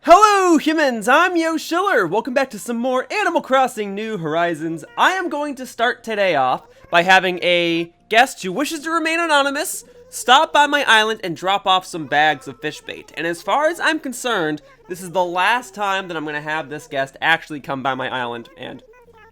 Hello humans, I'm Yoshiller. Welcome back to some more Animal Crossing New Horizons. I am going to start today off by having a guest who wishes to remain anonymous stop by my island and drop off some bags of fish bait. And as far as I'm concerned, this is the last time that I'm going to have this guest actually come by my island and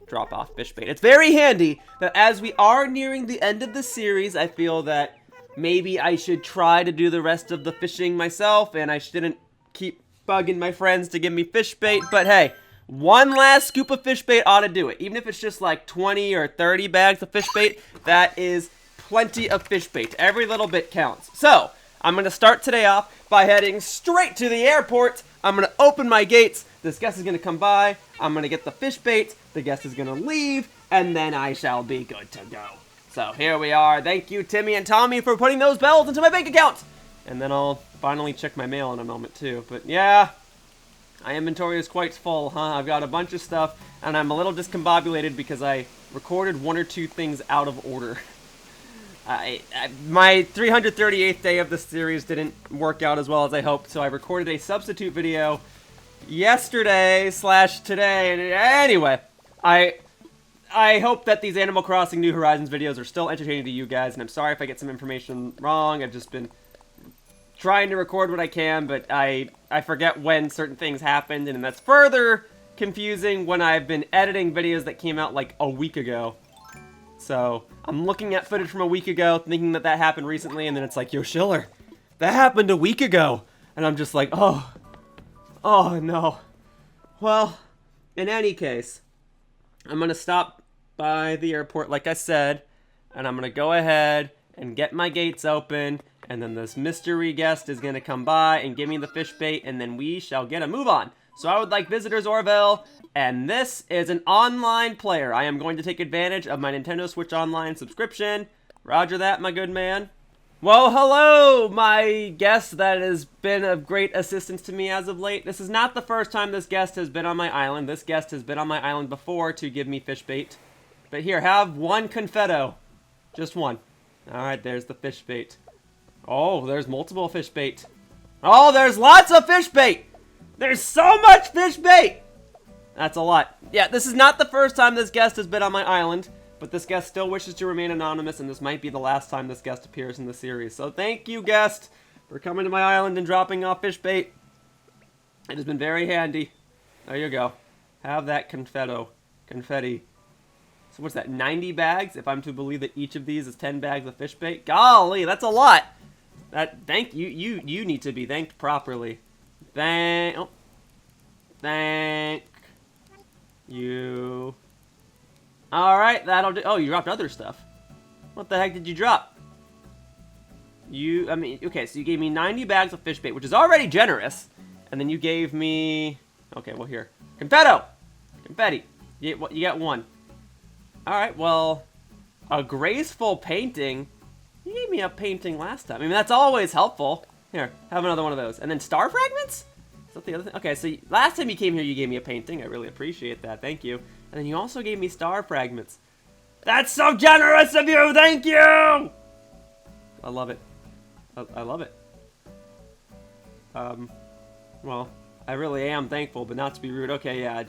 drop off fish bait. It's very handy that as we are nearing the end of the series, I feel that maybe I should try to do the rest of the fishing myself and I shouldn't keep bugging my friends to give me fish bait. But hey, one last scoop of fish bait ought to do it. Even if it's just like 20 or 30 bags of fish bait, that is plenty of fish bait. Every little bit counts. So, I'm going to start today off by heading straight to the airport. I'm going to open my gates. This guest is going to come by. I'm going to get the fish bait. The guest is going to leave. And then I shall be good to go. So, here we are. Thank you, Timmy and Tommy, for putting those bells into my bank account. And then I'll finally check my mail in a moment, too. But yeah, my inventory is quite full, huh? I've got a bunch of stuff, and I'm a little discombobulated because I recorded one or two things out of order. My 338th day of the series didn't work out as well as I hoped, so I recorded a substitute video yesterday/today. And anyway, I hope that these Animal Crossing New Horizons videos are still entertaining to you guys, and I'm sorry if I get some information wrong. I've just been trying to record what I can, but I forget when certain things happened, and that's further confusing when I've been editing videos that came out like a week ago. So, I'm looking at footage from a week ago, thinking that that happened recently, and then it's like, Yoshiller, that happened a week ago. And I'm just like, oh no. Well, in any case, I'm gonna stop by the airport, like I said, and I'm gonna go ahead and get my gates open, and then this mystery guest is gonna come by and give me the fish bait, and then we shall get a move on. So I would like visitors, Orville, and this is an online player. I am going to take advantage of my Nintendo Switch Online subscription. Roger that, my good man. Well, hello, my guest that has been of great assistance to me as of late. This is not the first time this guest has been on my island. This guest has been on my island before to give me fish bait. But here, have one confetto. Just one. Alright, there's the fish bait. Oh, there's multiple fish bait. Oh, there's lots of fish bait! There's so much fish bait! That's a lot. Yeah, this is not the first time this guest has been on my island, but this guest still wishes to remain anonymous, and this might be the last time this guest appears in the series. So thank you, guest, for coming to my island and dropping off fish bait. It has been very handy. There you go. Have that confetti. So what's that, 90 bags? If I'm to believe that each of these is 10 bags of fish bait? Golly, that's a lot! Thank you. You need to be thanked properly. Thank you. Alright, that'll do. Oh, you dropped other stuff. What the heck did you drop? Okay, so you gave me 90 bags of fish bait, which is already generous. And then you gave me... Okay, well, here. Confetti. You got one. Alright, well, a graceful painting. You gave me a painting last time. I mean, that's always helpful. Here, have another one of those. And then star fragments? Is that the other thing? Okay, so last time you came here, you gave me a painting. I really appreciate that. Thank you. And then you also gave me star fragments. That's so generous of you! Thank you! I love it. I love it. Well, I really am thankful, but not to be rude. Okay, yeah,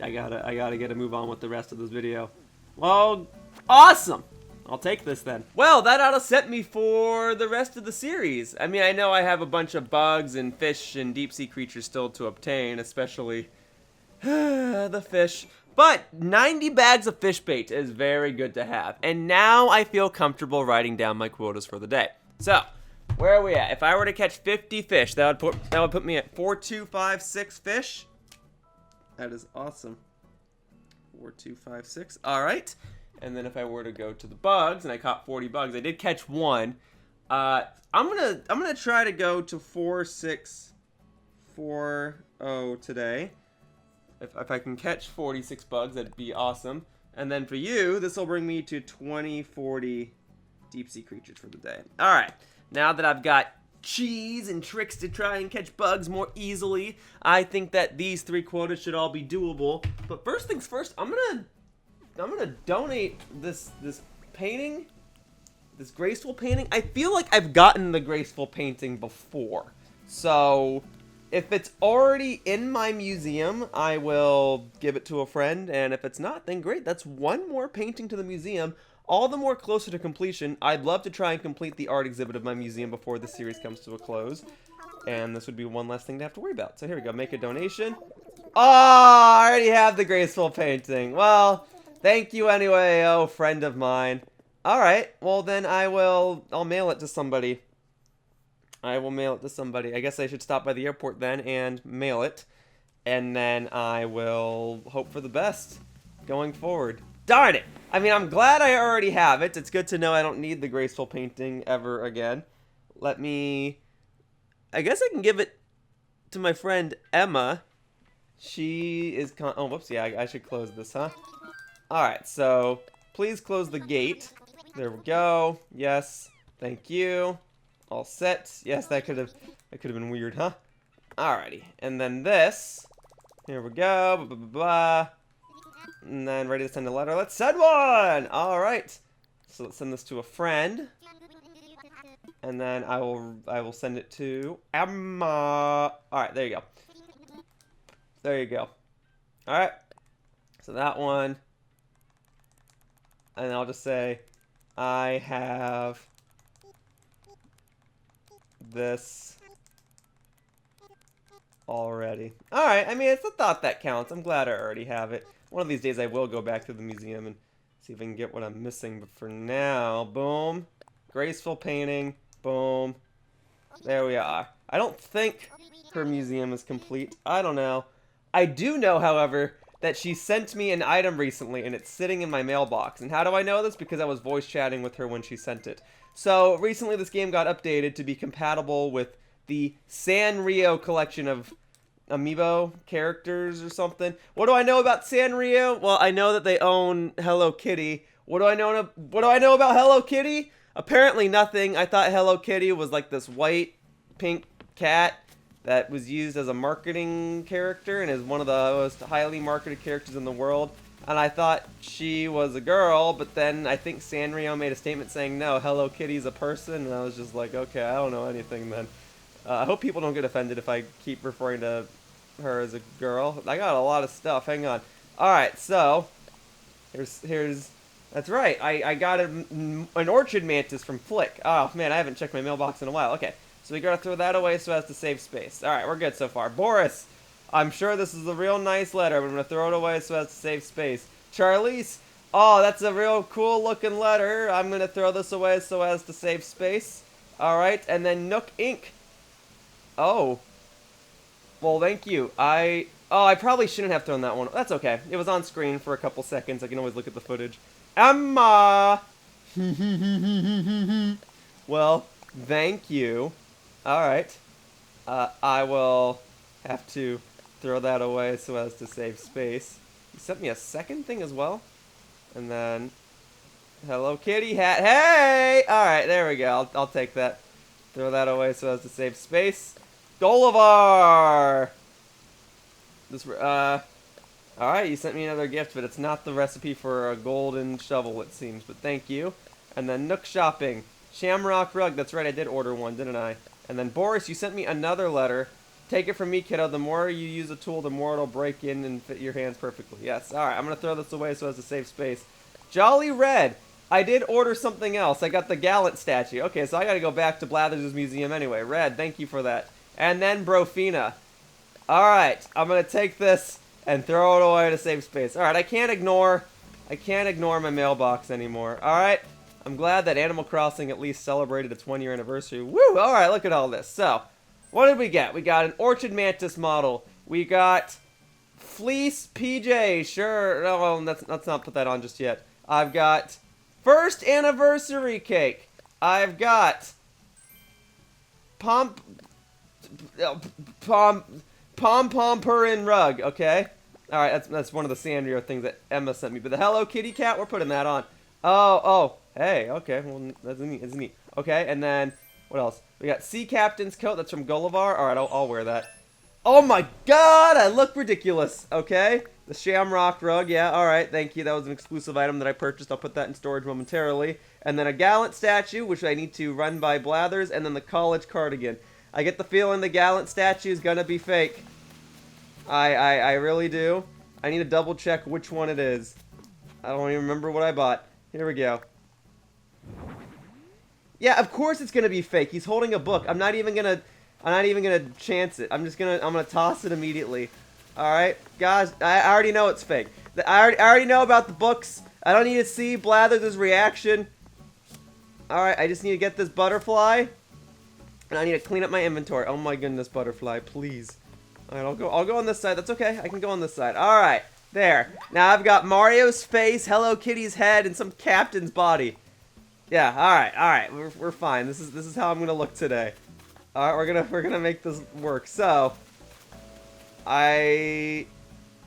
I gotta get a move on with the rest of this video. Well, awesome! I'll take this then. Well, that ought to set me for the rest of the series. I mean, I know I have a bunch of bugs and fish and deep sea creatures still to obtain, especially the fish. But 90 bags of fish bait is very good to have. And now I feel comfortable writing down my quotas for the day. So, where are we at? If I were to catch 50 fish, that would put me at 4,256 fish. That is awesome. 4,256. All right. And then if I were to go to the bugs, and I caught 40 bugs, I did catch one. I'm gonna try to go to 4,640 today. If I can catch 46 bugs, that'd be awesome. And then for you, this will bring me to 2040 deep sea creatures for the day. All right. Now that I've got cheese and tricks to try and catch bugs more easily, I think that these 3 quotas should all be doable. But first things first, I'm gonna donate this painting, this graceful painting. I feel like I've gotten the graceful painting before, so if it's already in my museum, I will give it to a friend, and if it's not, then great. That's one more painting to the museum, all the more closer to completion. I'd love to try and complete the art exhibit of my museum before the series comes to a close, and this would be one less thing to have to worry about. So here we go, make a donation. Oh, I already have the graceful painting. Well, thank you anyway, oh, friend of mine. Alright, well then I'll mail it to somebody. I will mail it to somebody. I guess I should stop by the airport then and mail it. And then I will hope for the best going forward. Darn it! I mean, I'm glad I already have it. It's good to know I don't need the graceful painting ever again. Let me... I guess I can give it to my friend Emma. She is... Oh, whoops, yeah, I should close this, huh? Alright, so please close the gate. There we go. Yes. Thank you. All set. Yes, that could have been weird, huh? Alrighty. And then this. Here we go. Blah, blah, blah, blah. And then ready to send a letter. Let's send one! Alright. So let's send this to a friend. And then I will send it to Emma. Alright, there you go. There you go. Alright. So that one. And I'll just say, I have this already. Alright, I mean, it's a thought that counts. I'm glad I already have it. One of these days I will go back to the museum and see if I can get what I'm missing. But for now, boom. Graceful painting. Boom. There we are. I don't think her museum is complete. I don't know. I do know, however, that she sent me an item recently, and it's sitting in my mailbox. And how do I know this? Because I was voice chatting with her when she sent it. So, recently this game got updated to be compatible with the Sanrio collection of amiibo characters or something. What do I know about Sanrio? Well, I know that they own Hello Kitty. What do I know about Hello Kitty? Apparently nothing. I thought Hello Kitty was like this white, pink cat that was used as a marketing character and is one of the most highly marketed characters in the world. And I thought she was a girl, but then I think Sanrio made a statement saying, no, Hello Kitty's a person, and I was just like, okay, I don't know anything then. I hope people don't get offended if I keep referring to her as a girl. I got a lot of stuff, hang on. Alright, so, here's, that's right, I got an orchid mantis from Flick. Oh man, I haven't checked my mailbox in a while, okay. So we gotta throw that away so as to save space. Alright, we're good so far. Boris, I'm sure this is a real nice letter, but I'm gonna throw it away so as to save space. Charlize, oh, that's a real cool looking letter. I'm gonna throw this away so as to save space. Alright, and then Nook Inc. Oh. Well, thank you. I probably shouldn't have thrown that one. That's okay. It was on screen for a couple seconds. I can always look at the footage. Emma! Well, thank you. Alright. I will have to throw that away so as to save space. You sent me a second thing as well. And then, Hello Kitty hat. Hey! Alright, there we go. I'll take that. Throw that away so as to save space. Golivar! Alright, you sent me another gift, but it's not the recipe for a golden shovel, it seems. But thank you. And then Nook Shopping. Shamrock Rug. That's right, I did order one, didn't I? And then Boris, you sent me another letter. Take it from me, kiddo. The more you use a tool, the more it'll break in and fit your hands perfectly. Yes. Alright, I'm going to throw this away so as to save space. Jolly Red. I did order something else. I got the Gallant statue. Okay, so I got to go back to Blathers' museum anyway. Red, thank you for that. And then Brofina. Alright, I'm going to take this and throw it away to save space. Alright, I can't ignore my mailbox anymore. Alright, I'm glad that Animal Crossing at least celebrated its 1-year anniversary. Woo! Alright, look at all this. So, what did we get? We got an Orchid Mantis model. We got Fleece PJ. Sure. No, let's not put that on just yet. I've got first anniversary cake. I've got pom purin rug. Okay. All right. That's one of the Sanrio things that Emma sent me. But the Hello Kitty cat, we're putting that on. Oh. Hey. Okay. Well, that's neat. That's neat. Okay. And then what else? We got Sea Captain's coat. That's from Gullivar. All right. I'll wear that. Oh my God! I look ridiculous. Okay. The Shamrock rug. Yeah. All right. Thank you. That was an exclusive item that I purchased. I'll put that in storage momentarily. And then a Gallant statue, which I need to run by Blathers, and then the college cardigan. I get the feeling the Gallant statue is gonna be fake. I really do. I need to double check which one it is. I don't even remember what I bought. Here we go. Yeah, of course it's gonna be fake. He's holding a book. I'm not even gonna chance it. I'm gonna toss it immediately. Alright, guys, I already know it's fake. I already know about the books. I don't need to see Blathers' reaction. Alright, I just need to get this butterfly. And I need to clean up my inventory. Oh my goodness, butterfly, please. Alright, I'll go on this side. That's okay. I can go on this side. Alright, there. Now I've got Mario's face, Hello Kitty's head, and some captain's body. Yeah, alright. We're fine. This is how I'm gonna look today. Alright, we're gonna make this work. So I'm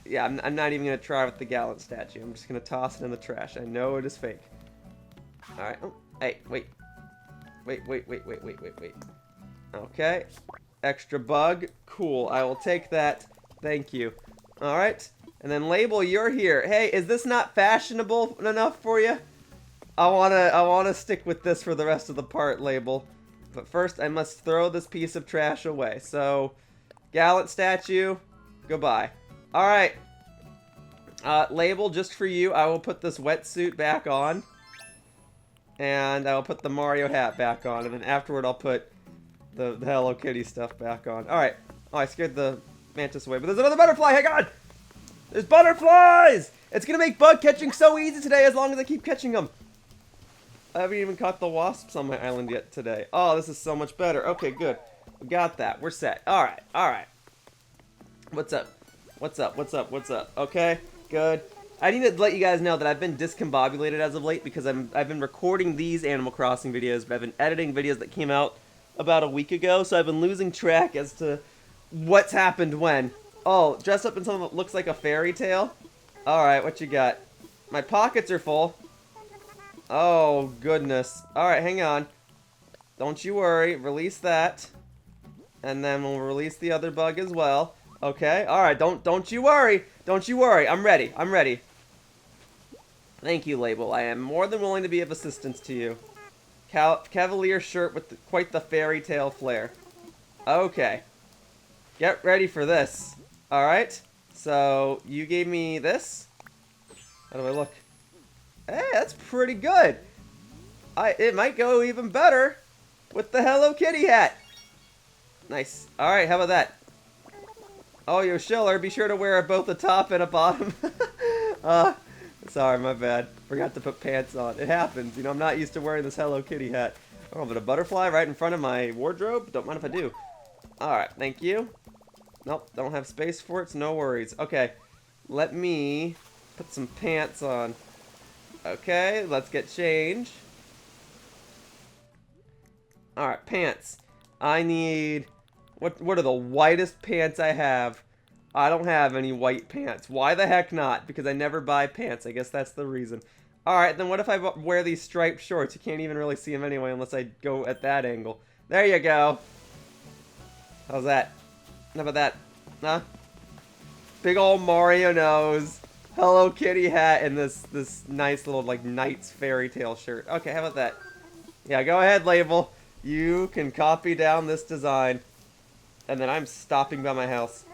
not even gonna try with the Gallant statue. I'm just gonna toss it in the trash. I know it is fake. Alright. Oh, hey, wait. Wait. Okay. Extra bug. Cool. I will take that. Thank you. Alright. And then Label, you're here. Hey, is this not fashionable enough for you? I wanna stick with this for the rest of the part, Label. But first, I must throw this piece of trash away. So, Gallant statue, goodbye. Alright. Label, just for you, I will put this wetsuit back on. And I will put the Mario hat back on. And then afterward, I'll put the Hello Kitty stuff back on. Alright. Oh, I scared the mantis away. But there's another butterfly! Hang on! There's butterflies! It's gonna make bug catching so easy today as long as I keep catching them. I haven't even caught the wasps on my island yet today. Oh, this is so much better. Okay, good. We got that. We're set. Alright. What's up? Okay, good. I need to let you guys know that I've been discombobulated as of late because I've been recording these Animal Crossing videos, but I've been editing videos that came out about a week ago, so I've been losing track as to what's happened when. Oh, dressed up in something that looks like a fairy tale? Alright, what you got? My pockets are full. Oh, goodness. Alright, hang on. Don't you worry. Release that. And then we'll release the other bug as well. Okay, alright, don't you worry. Don't you worry. I'm ready. Thank you, Label. I am more than willing to be of assistance to you. Cavalier shirt with quite the fairy tale flair. Okay. Get ready for this. Alright. So, you gave me this. How do I look? Hey, that's pretty good. It might go even better with the Hello Kitty hat. Nice. Alright, how about that? Oh, Yoshiller, be sure to wear both a top and a bottom. Sorry, my bad. Forgot to put pants on. It happens. You know, I'm not used to wearing this Hello Kitty hat. Oh, but a butterfly right in front of my wardrobe? Don't mind if I do. Alright, thank you. Nope, don't have space for it, so no worries. Okay, let me put some pants on. Okay, let's get change. Alright, pants. I need... What are the whitest pants I have? I don't have any white pants. Why the heck not? Because I never buy pants. I guess that's the reason. Alright, then what if I wear these striped shorts? You can't even really see them anyway unless I go at that angle. There you go. How's that? How about that? Huh? Big old Mario nose. Hello Kitty hat and this nice little, like, knight's fairy tale shirt. Okay, how about that? Yeah, go ahead, Label. You can copy down this design. And then I'm stopping by my house.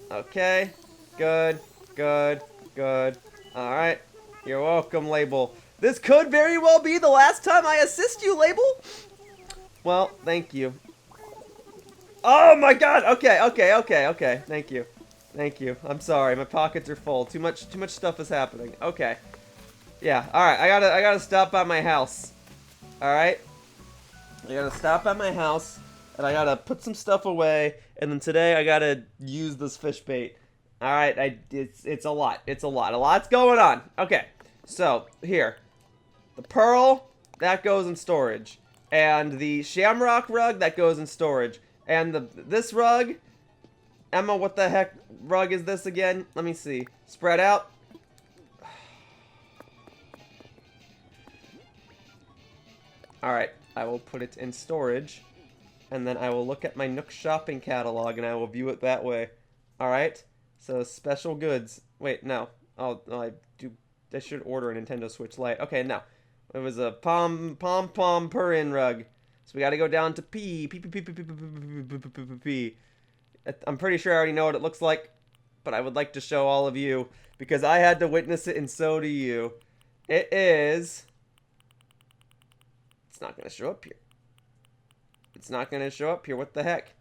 Okay. Good. Alright. You're welcome, Label. This could very well be the last time I assist you, Label. Well, thank you. Oh my god! Okay. Thank you. I'm sorry. My pockets are full. Too much stuff is happening. Okay. Yeah, alright. I gotta stop by my house. Alright? I gotta stop by my house. And I gotta put some stuff away, and then today I gotta use this fish bait. Alright, it's a lot. A lot's going on. Okay, so, here. The pearl, that goes in storage. And the shamrock rug, that goes in storage. And this rug, Emma, what the heck rug is this again? Let me see. Spread out. Alright, I will put it in storage. And then I will look at my Nook shopping catalog and I will view it that way. Alright? So, special goods. Wait, no. Oh, I should order a Nintendo Switch Lite. Okay, no. It was a pom-pom purring rug. So we got to go down to P. P, P, P, P, P, P, P, P, P, P, P. I'm pretty sure I already know what it looks like, but I would like to show all of you because I had to witness it and so do you. It is... It's not going to show up here. It's not going to show up here. What the heck?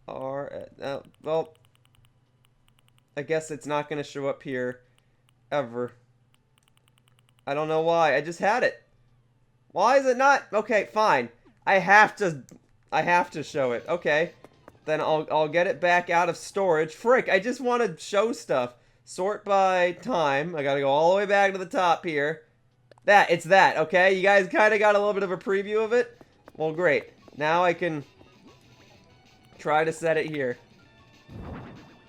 Well, I guess it's not going to show up here ever. I don't know why. I just had it. Why is it not? Okay, fine. I have to show it. Okay. Then I'll get it back out of storage. Frick, I just want to show stuff. Sort by time. I got to go all the way back to the top here. It's that, okay? You guys kind of got a little bit of a preview of it? Well, great. Now I can try to set it here.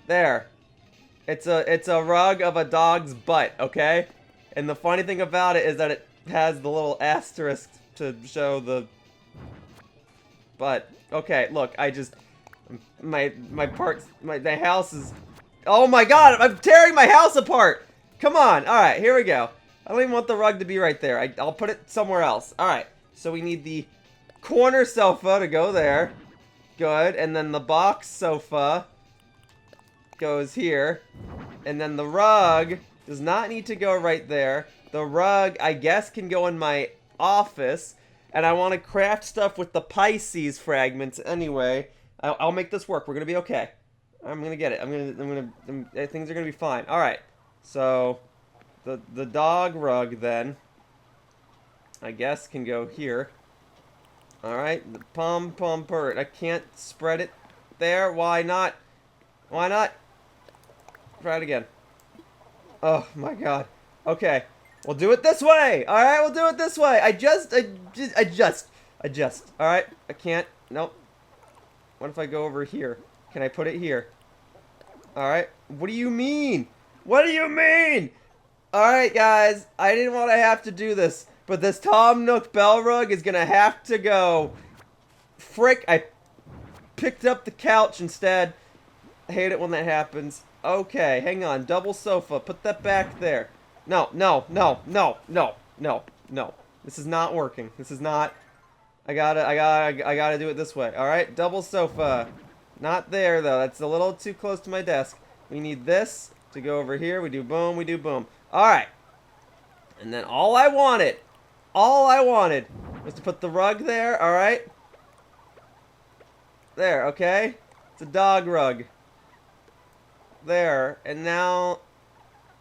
There. It's a rug of a dog's butt, okay? And the funny thing about it is that it has the little asterisk to show the butt. Okay, look, the house is... Oh my god, I'm tearing my house apart! Come on, alright, here we go. I don't even want the rug to be right there. I'll put it somewhere else. Alright, so we need the corner sofa to go there. Good, and then the box sofa goes here. And then the rug does not need to go right there. The rug, I guess, can go in my office. And I want to craft stuff with the Pisces fragments anyway. I'll make this work. We're going to be okay. I'm going to get it. Things are going to be fine. Alright, so... The dog rug, then, I guess, can go here. Alright, the pom-pom bird. I can't spread it there. Why not? Why not? Try it again. Oh, my God. Okay, we'll do it this way. Alright, we'll do it this way. Adjust. Alright, I can't. Nope. What if I go over here? Can I put it here? Alright, what do you mean? What do you mean? Alright, guys, I didn't want to have to do this, but this Tom Nook bell rug is going to have to go. Frick, I picked up the couch instead. I hate it when that happens. Okay, hang on, double sofa, put that back there. No. This is not working. This is not... I gotta do it this way. Alright, double sofa. Not there, though. That's a little too close to my desk. We need this to go over here. We do boom, we do boom. Alright. And then all I wanted was to put the rug there, alright? There, okay? It's a dog rug. There. And now...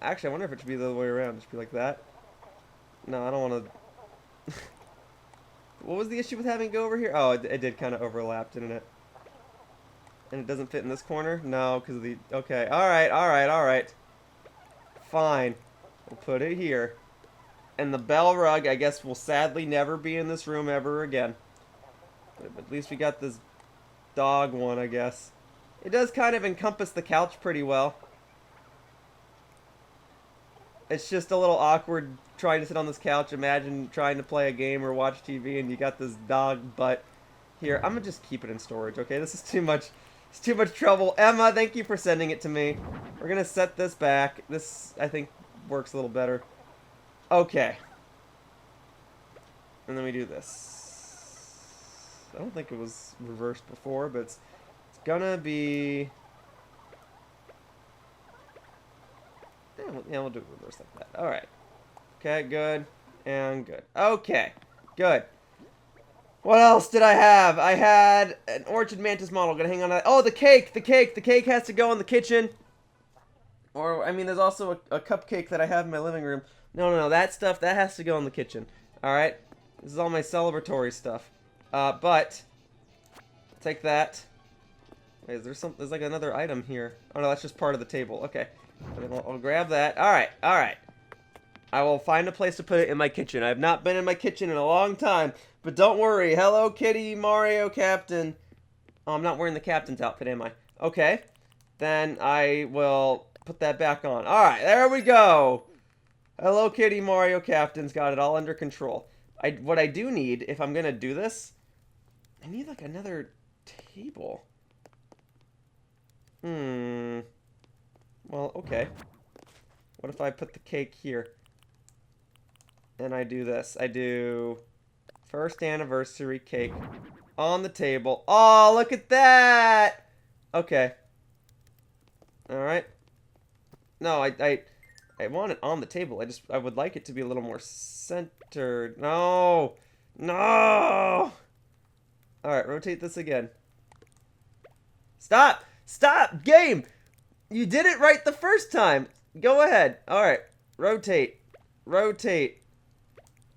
Actually, I wonder if it should be the other way around. It should be like that. No, I don't want to... What was the issue with having it go over here? Oh, it did kind of overlap, didn't it? And it doesn't fit in this corner? No, because of the... Okay, alright. Fine. We'll put it here. And the bell rug, I guess, will sadly never be in this room ever again. But at least we got this dog one, I guess. It does kind of encompass the couch pretty well. It's just a little awkward trying to sit on this couch. Imagine trying to play a game or watch TV and you got this dog butt here. I'm gonna just keep it in storage, okay? This is too much. It's too much trouble. Emma, thank you for sending it to me. We're gonna set this back. This, I think, works a little better. Okay. And then we do this. I don't think it was reversed before, but it's gonna be... Yeah, we'll do it reverse like that. Alright. Okay, good. And good. Okay. Good. What else did I have? I had an Orchid Mantis model. Gonna hang on to that. Oh, the cake! The cake! The cake has to go in the kitchen. Or, I mean, there's also a cupcake that I have in my living room. No. That stuff, that has to go in the kitchen. Alright? This is all my celebratory stuff. But... Take that. Wait, is there some... There's like another item here. Oh, no, that's just part of the table. Okay. I'll grab that. Alright. I will find a place to put it in my kitchen. I have not been in my kitchen in a long time. But don't worry. Hello, Kitty, Mario, Captain. Oh, I'm not wearing the captain's outfit, am I? Okay. Then I will put that back on. Alright, there we go. Hello, Kitty, Mario, Captain's got it all under control. What I do need, if I'm going to do this, I need like another table. Well, okay. What if I put the cake here? And I do this. I do First anniversary cake on the table. Oh, look at that! Okay. Alright. No, I want it on the table. I would like it to be a little more centered. No! No! Alright, rotate this again. Stop! Stop! Game! You did it right the first time! Go ahead. Alright. Rotate. Rotate.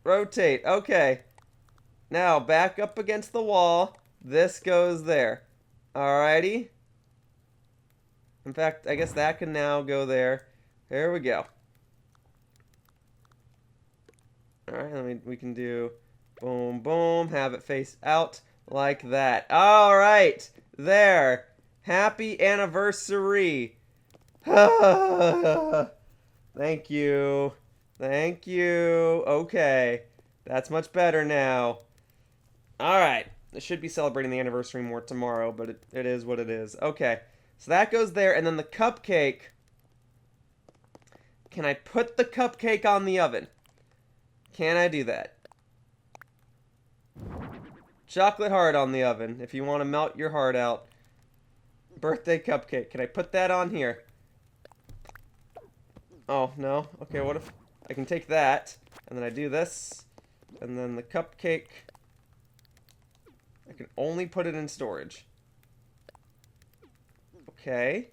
Rotate. Okay. Now, back up against the wall. This goes there. Alrighty. In fact, I guess that can now go there. Here we go. Alright, we can do boom, boom. Have it face out like that. Alright. There. Happy anniversary. Thank you. Thank you. Okay. That's much better now. Alright. I should be celebrating the anniversary more tomorrow, but it is what it is. Okay. So that goes there, and then the cupcake. Can I put the cupcake on the oven? Can I do that? Chocolate heart on the oven, if you want to melt your heart out. Birthday cupcake. Can I put that on here? Oh, no? Okay, what if I can take that, and then I do this, and then the cupcake, I can only put it in storage. Okay.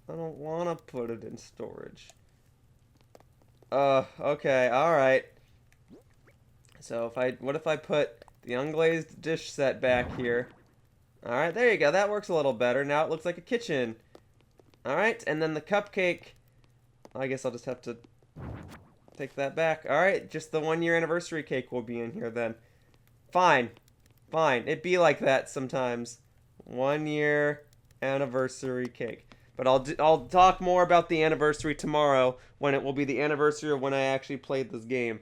I don't want to put it in storage. Okay, alright. So what if I put the unglazed dish set back here? Alright, there you go. That works a little better. Now it looks like a kitchen. Alright, and then the cupcake. I guess I'll just have to take that back. Alright, just the 1-year anniversary cake will be in here then. Fine. Fine. It be like that sometimes. 1-year anniversary cake. But I'll talk more about the anniversary tomorrow, when it will be the anniversary of when I actually played this game.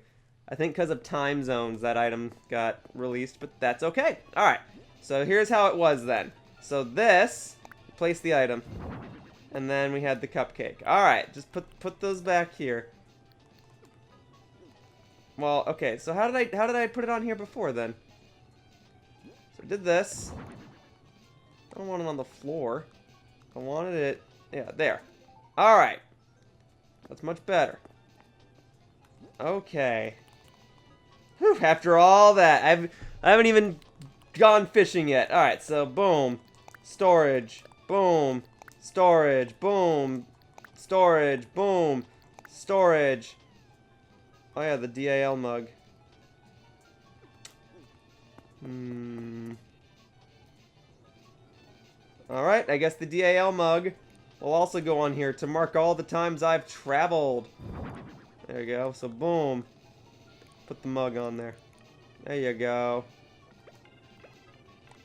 I think because of time zones that item got released, but that's okay. Alright, so here's how it was then. So this, place the item, and then we had the cupcake. Alright, just put those back here. Well, okay, so how did I put it on here before then? So I did this. I don't want it on the floor. I wanted it, yeah, there. Alright. That's much better. Okay. Whew, after all that, I haven't even gone fishing yet. Alright, so boom. Storage. Boom. Storage. Boom. Storage. Boom. Storage. Oh yeah, the DAL mug. Alright, I guess the DAL mug will also go on here to mark all the times I've traveled. There you go. So boom. Put the mug on there. There you go.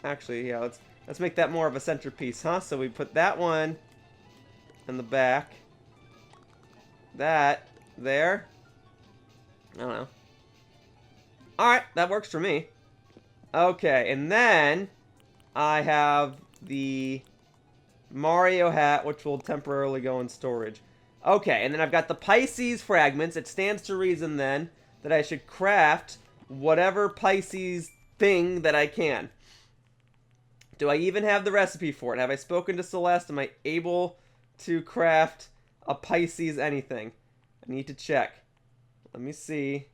Actually, yeah, let's make that more of a centerpiece, huh? So we put that one in the back. That there. I don't know. Alright, that works for me. Okay, and then I have the Mario hat, which will temporarily go in storage. Okay, and then I've got the Pisces fragments. It stands to reason then that I should craft whatever Pisces thing that I can. Do I even have the recipe for it? Have I spoken to Celeste? Am I able to craft a Pisces anything? I need to check. Let me see.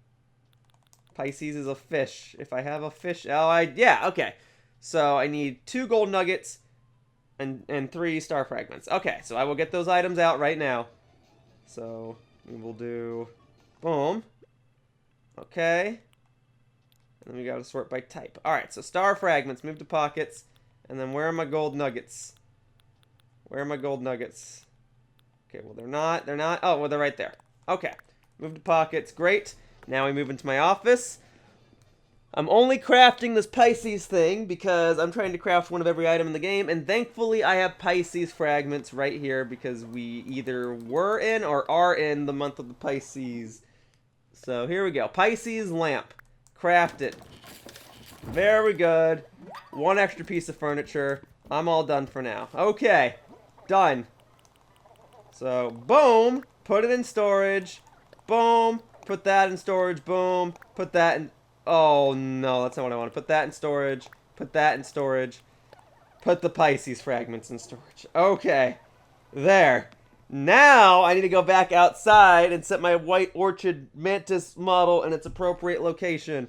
Pisces is a fish. If I have a fish... Oh, yeah, okay. So I need 2 gold nuggets and 3 star fragments. Okay, so I will get those items out right now. So we will do... Boom. Okay. And then we gotta sort by type. Alright, so star fragments, move to pockets. And then where are my gold nuggets? Where are my gold nuggets? Okay, well they're not. Oh, well they're right there. Okay. Move to pockets. Great. Now we move into my office. I'm only crafting this Pisces thing because I'm trying to craft one of every item in the game. And thankfully I have Pisces fragments right here because we either were in or are in the month of the Pisces. So here we go. Pisces lamp. Crafted. Very good. 1 extra piece of furniture. I'm all done for now. Okay. Done. So, boom. Put it in storage. Boom. Put that in storage. Boom. Put that in... Oh, no, that's not what I want. Put that in storage. Put that in storage. Put the Pisces fragments in storage. Okay. There. Now, I need to go back outside and set my white orchid mantis model in its appropriate location.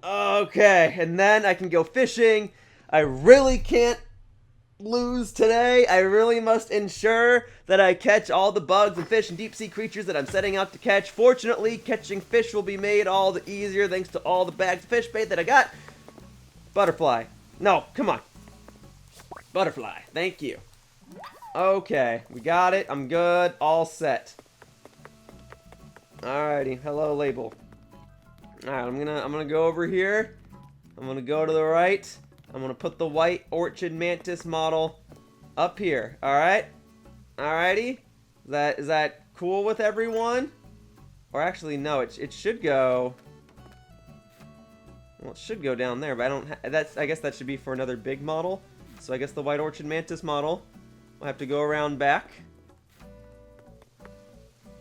Okay, and then I can go fishing. I really can't lose today. I really must ensure that I catch all the bugs and fish and deep sea creatures that I'm setting out to catch. Fortunately, catching fish will be made all the easier thanks to all the bags of fish bait that I got. Butterfly. No, come on. Butterfly. Thank you. Okay, we got it. I'm good. All set. Alrighty. Hello, label. Alright, I'm gonna go over here. I'm gonna go to the right. I'm gonna put the white orchid mantis model up here. Alright? Alrighty? Is that cool with everyone? Or actually, no, it should go. Well, it should go down there, but I don't I guess that should be for another big model. So I guess the white orchid mantis model will have to go around back.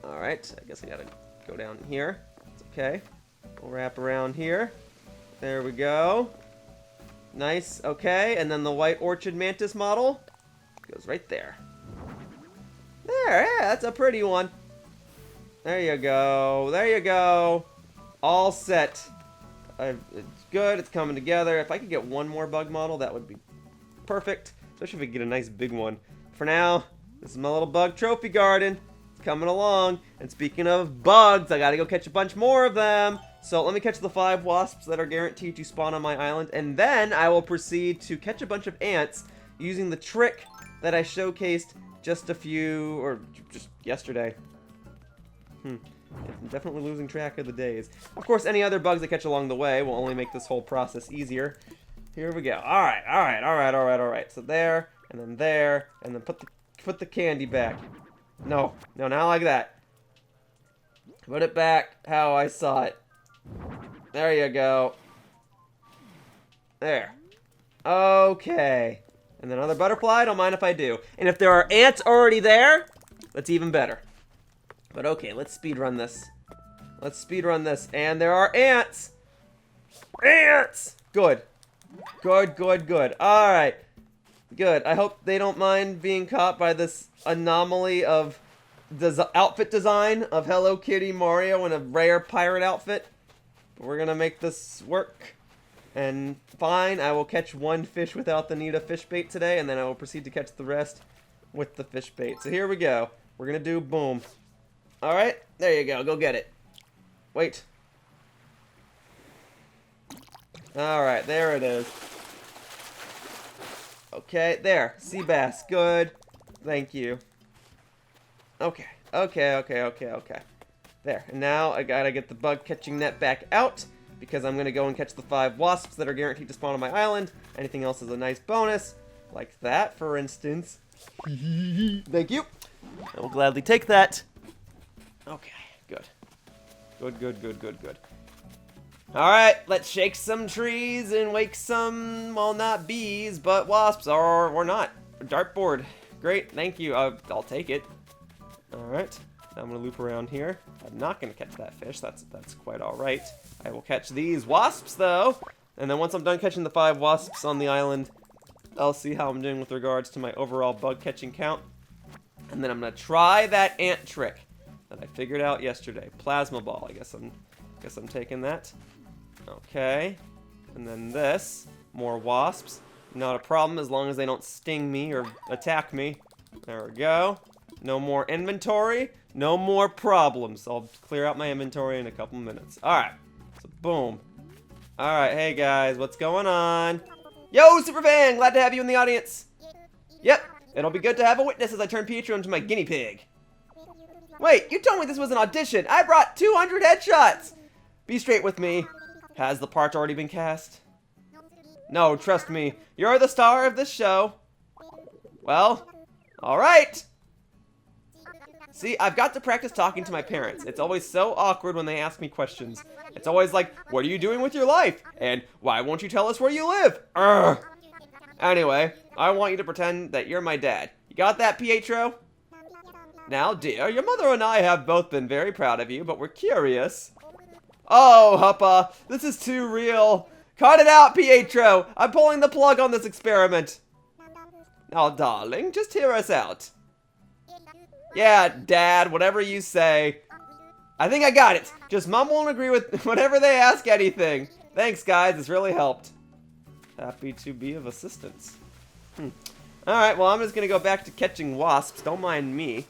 Alright, I guess I gotta go down here. It's okay. We'll wrap around here. There we go. Nice, okay, and then the white orchid mantis model goes right there. There, yeah, that's a pretty one. There you go, there you go. All set. It's good, it's coming together. If I could get one more bug model, that would be perfect. Especially if we get a nice big one. For now, this is my little bug trophy garden. It's coming along. And speaking of bugs, I gotta go catch a bunch more of them. So let me catch the 5 wasps that are guaranteed to spawn on my island, and then I will proceed to catch a bunch of ants using the trick that I showcased just yesterday. I'm definitely losing track of the days. Of course, any other bugs I catch along the way will only make this whole process easier. Here we go. Alright. So there, and then put the candy back. No, not like that. Put it back how I saw it. There you go. There. Okay. And then another butterfly, don't mind if I do. And if there are ants already there, that's even better. But okay, let's speedrun this. And there are ants! Ants! Good. Alright. Good. I hope they don't mind being caught by this anomaly of outfit design of Hello Kitty Mario in a rare pirate outfit. We're gonna make this work. And fine, I will catch one fish without the need of fish bait today, and then I will proceed to catch the rest with the fish bait. So here we go. We're gonna do boom. Alright, there you go. Go get it. Wait. Alright, there it is. Okay, there. Sea bass. Good. Thank you. Okay. There. And now I gotta get the bug catching net back out, because I'm gonna go and catch the 5 wasps that are guaranteed to spawn on my island. Anything else is a nice bonus. Like that, for instance. Thank you. I will gladly take that. Okay, good. Good. Alright, let's shake some trees and wake some, well, not bees, but wasps, or not. Dartboard. Great, thank you. I'll take it. Alright, now I'm going to loop around here. I'm not going to catch that fish. That's quite alright. I will catch these wasps, though. And then once I'm done catching the 5 wasps on the island, I'll see how I'm doing with regards to my overall bug catching count. And then I'm going to try that ant trick that I figured out yesterday. Plasma ball. I guess I'm taking that. Okay. And then this. More wasps. Not a problem as long as they don't sting me or attack me. There we go. No more inventory. No more problems. I'll clear out my inventory in a couple minutes. Alright. So boom. Alright, hey guys, what's going on? Yo, Superfan! Glad to have you in the audience. Yep. It'll be good to have a witness as I turn Pietro into my guinea pig. Wait, you told me this was an audition. I brought 200 headshots. Be straight with me. Has the part already been cast? No, trust me. You're the star of this show. Well, alright. See, I've got to practice talking to my parents. It's always so awkward when they ask me questions. It's always like, what are you doing with your life? And why won't you tell us where you live? Urgh. Anyway, I want you to pretend that you're my dad. You got that, Pietro? Now, dear, your mother and I have both been very proud of you, but we're curious. Oh, Huppa, this is too real. Cut it out, Pietro. I'm pulling the plug on this experiment. Oh, darling, just hear us out. Yeah, Dad, whatever you say. I think I got it. Just mumble and agree with whatever they ask anything. Thanks, guys. This really helped. Happy to be of assistance. Alright, well, I'm just going to go back to catching wasps. Don't mind me.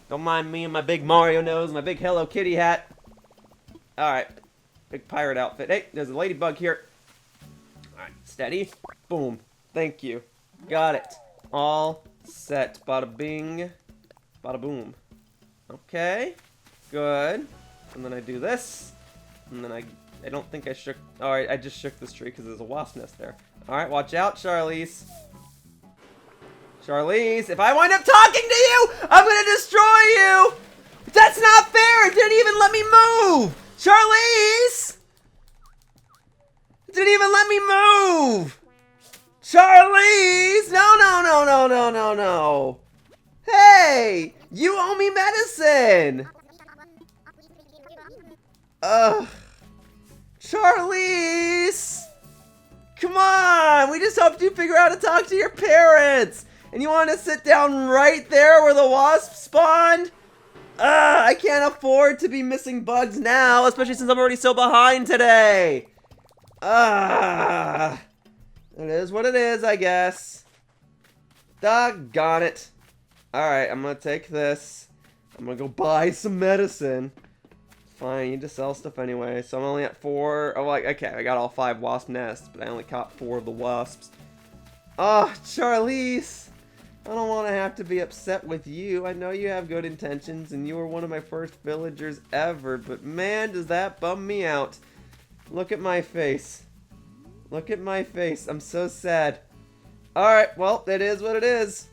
Don't mind me and my big Mario nose, my big Hello Kitty hat. Alright. Big pirate outfit. Hey, there's a ladybug here. Alright, steady. Boom. Thank you. Got it. All set. Bada bing. Bada boom. Okay. Good. And then I do this. And then I don't think I shook... Alright, I just shook this tree because there's a wasp nest there. Alright, watch out, Charlize. Charlize, if I wind up talking to you, I'm gonna destroy you! That's not fair! It didn't even let me move! Charlize! It didn't even let me move! Charlize! No, no, no, no, no, no, no! Hey! You owe me medicine! Ugh. Charlize! Come on! We just helped you figure out how to talk to your parents! And you want to sit down right there where the wasp spawned? I can't afford to be missing bugs now, especially since I'm already so behind today. It is what it is, I guess. Doggone it. Alright, I'm gonna take this. I'm gonna go buy some medicine. Fine, I need to sell stuff anyway, so I'm only at 4. Oh, like, okay, I got all 5 wasp nests, but I only caught 4 of the wasps. Charlize! I don't want to have to be upset with you. I know you have good intentions, and you were one of my first villagers ever, but man, does that bum me out. Look at my face. Look at my face. I'm so sad. Alright, well, it is what it is.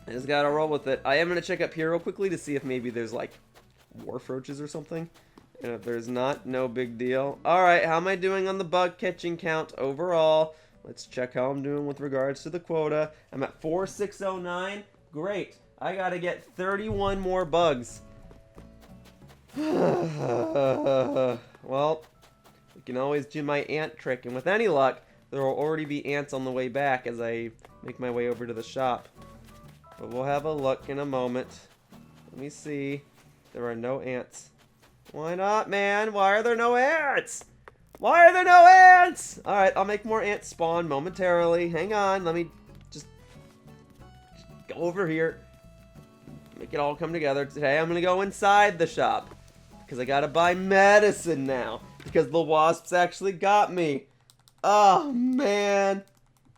I just gotta roll with it. I am gonna check up here real quickly to see if maybe there's, like, wharf roaches or something. And if there's not, no big deal. Alright, how am I doing on the bug catching count overall? Let's check how I'm doing with regards to the quota. I'm at 4609. Great. I gotta get 31 more bugs. Well, we can always do my ant trick. And with any luck, there will already be ants on the way back as I make my way over to the shop. But we'll have a look in a moment. Let me see. There are no ants. Why not, man? Why are there no ants? Why are there no ants? Alright, I'll make more ants spawn momentarily. Hang on, let me just go over here. Make it all come together. Today I'm gonna go inside the shop. Because I gotta buy medicine now. Because the wasps actually got me. Oh, man.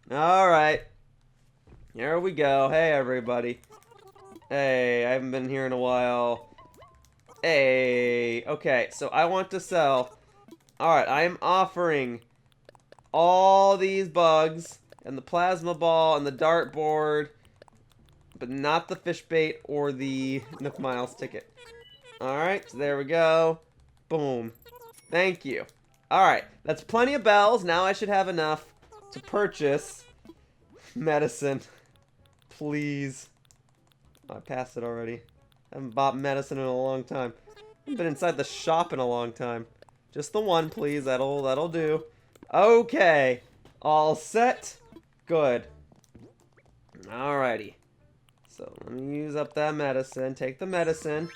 Alright. Here we go. Hey, everybody. Hey, I haven't been here in a while. Hey. Okay, so I want to sell... Alright, I am offering all these bugs and the plasma ball and the dartboard, but not the fish bait or the Nook Miles ticket. Alright, so there we go. Boom. Thank you. Alright, that's plenty of bells. Now I should have enough to purchase medicine. Please. Oh, I passed it already. I haven't bought medicine in a long time. I haven't been inside the shop in a long time. Just the one, please. That'll do. Okay. All set. Good. Alrighty. So, let me use up that medicine. Take the medicine.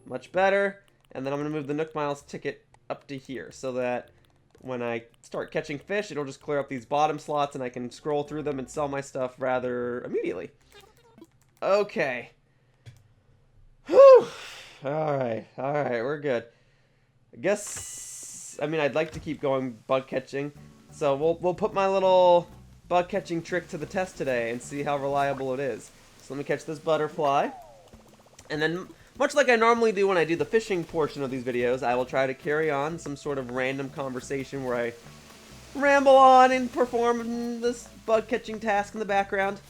Much better. And then I'm going to move the Nook Miles ticket up to here so that when I start catching fish, it'll just clear up these bottom slots and I can scroll through them and sell my stuff rather immediately. Okay. Whew. Alright. Alright, we're good. I guess... I mean, I'd like to keep going bug catching, so we'll put my little bug catching trick to the test today and see how reliable it is. So let me catch this butterfly, and then much like I normally do when I do the fishing portion of these videos, I will try to carry on some sort of random conversation where I ramble on and perform this bug catching task in the background.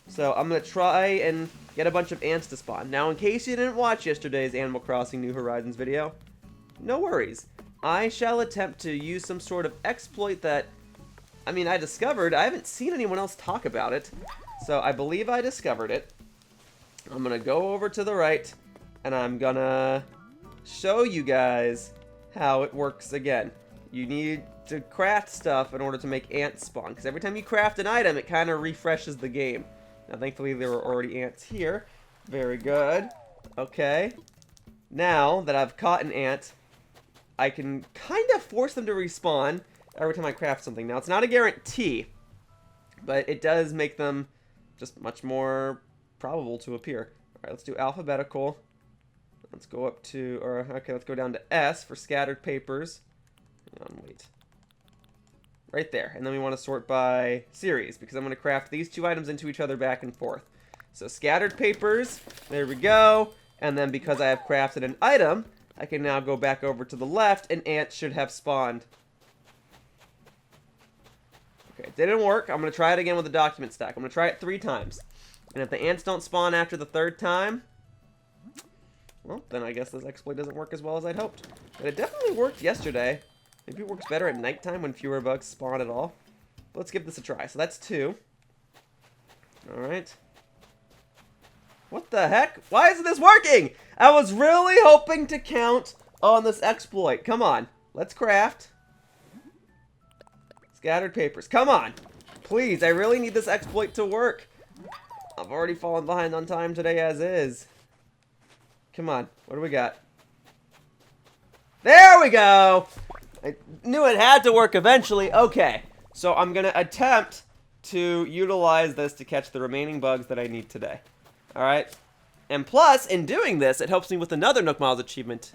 So I'm gonna try and get a bunch of ants to spawn. Now, in case you didn't watch yesterday's Animal Crossing New Horizons video, no worries. I shall attempt to use some sort of exploit that, I mean, I discovered. I haven't seen anyone else talk about it, so I believe I discovered it. I'm going to go over to the right, and I'm going to show you guys how it works again. You need to craft stuff in order to make ants spawn, because every time you craft an item, it kind of refreshes the game. Now, thankfully, there were already ants here. Very good. Okay. Now that I've caught an ant, I can kind of force them to respawn every time I craft something. Now, it's not a guarantee, but it does make them just much more probable to appear. All right, let's do alphabetical. Let's go up to, or okay, let's go down to S for scattered papers. Hang on, wait. Right there. And then we want to sort by series, because I'm going to craft these two items into each other back and forth. So scattered papers, there we go. And then because I have crafted an item, I can now go back over to the left, and ants should have spawned. Okay, it didn't work. I'm going to try it again with the document stack. I'm going to try it 3 times. And if the ants don't spawn after the 3rd time, well, then I guess this exploit doesn't work as well as I'd hoped. But it definitely worked yesterday. Maybe it works better at nighttime when fewer bugs spawn at all. But let's give this a try. So that's 2. Alright. What the heck? Why isn't this working? I was really hoping to count on this exploit. Come on. Let's craft. Scattered papers. Come on. Please, I really need this exploit to work. I've already fallen behind on time today as is. Come on. What do we got? There we go! I knew it had to work eventually. Okay. So I'm going to attempt to utilize this to catch the remaining bugs that I need today. Alright? And plus, in doing this, it helps me with another Nook Miles achievement.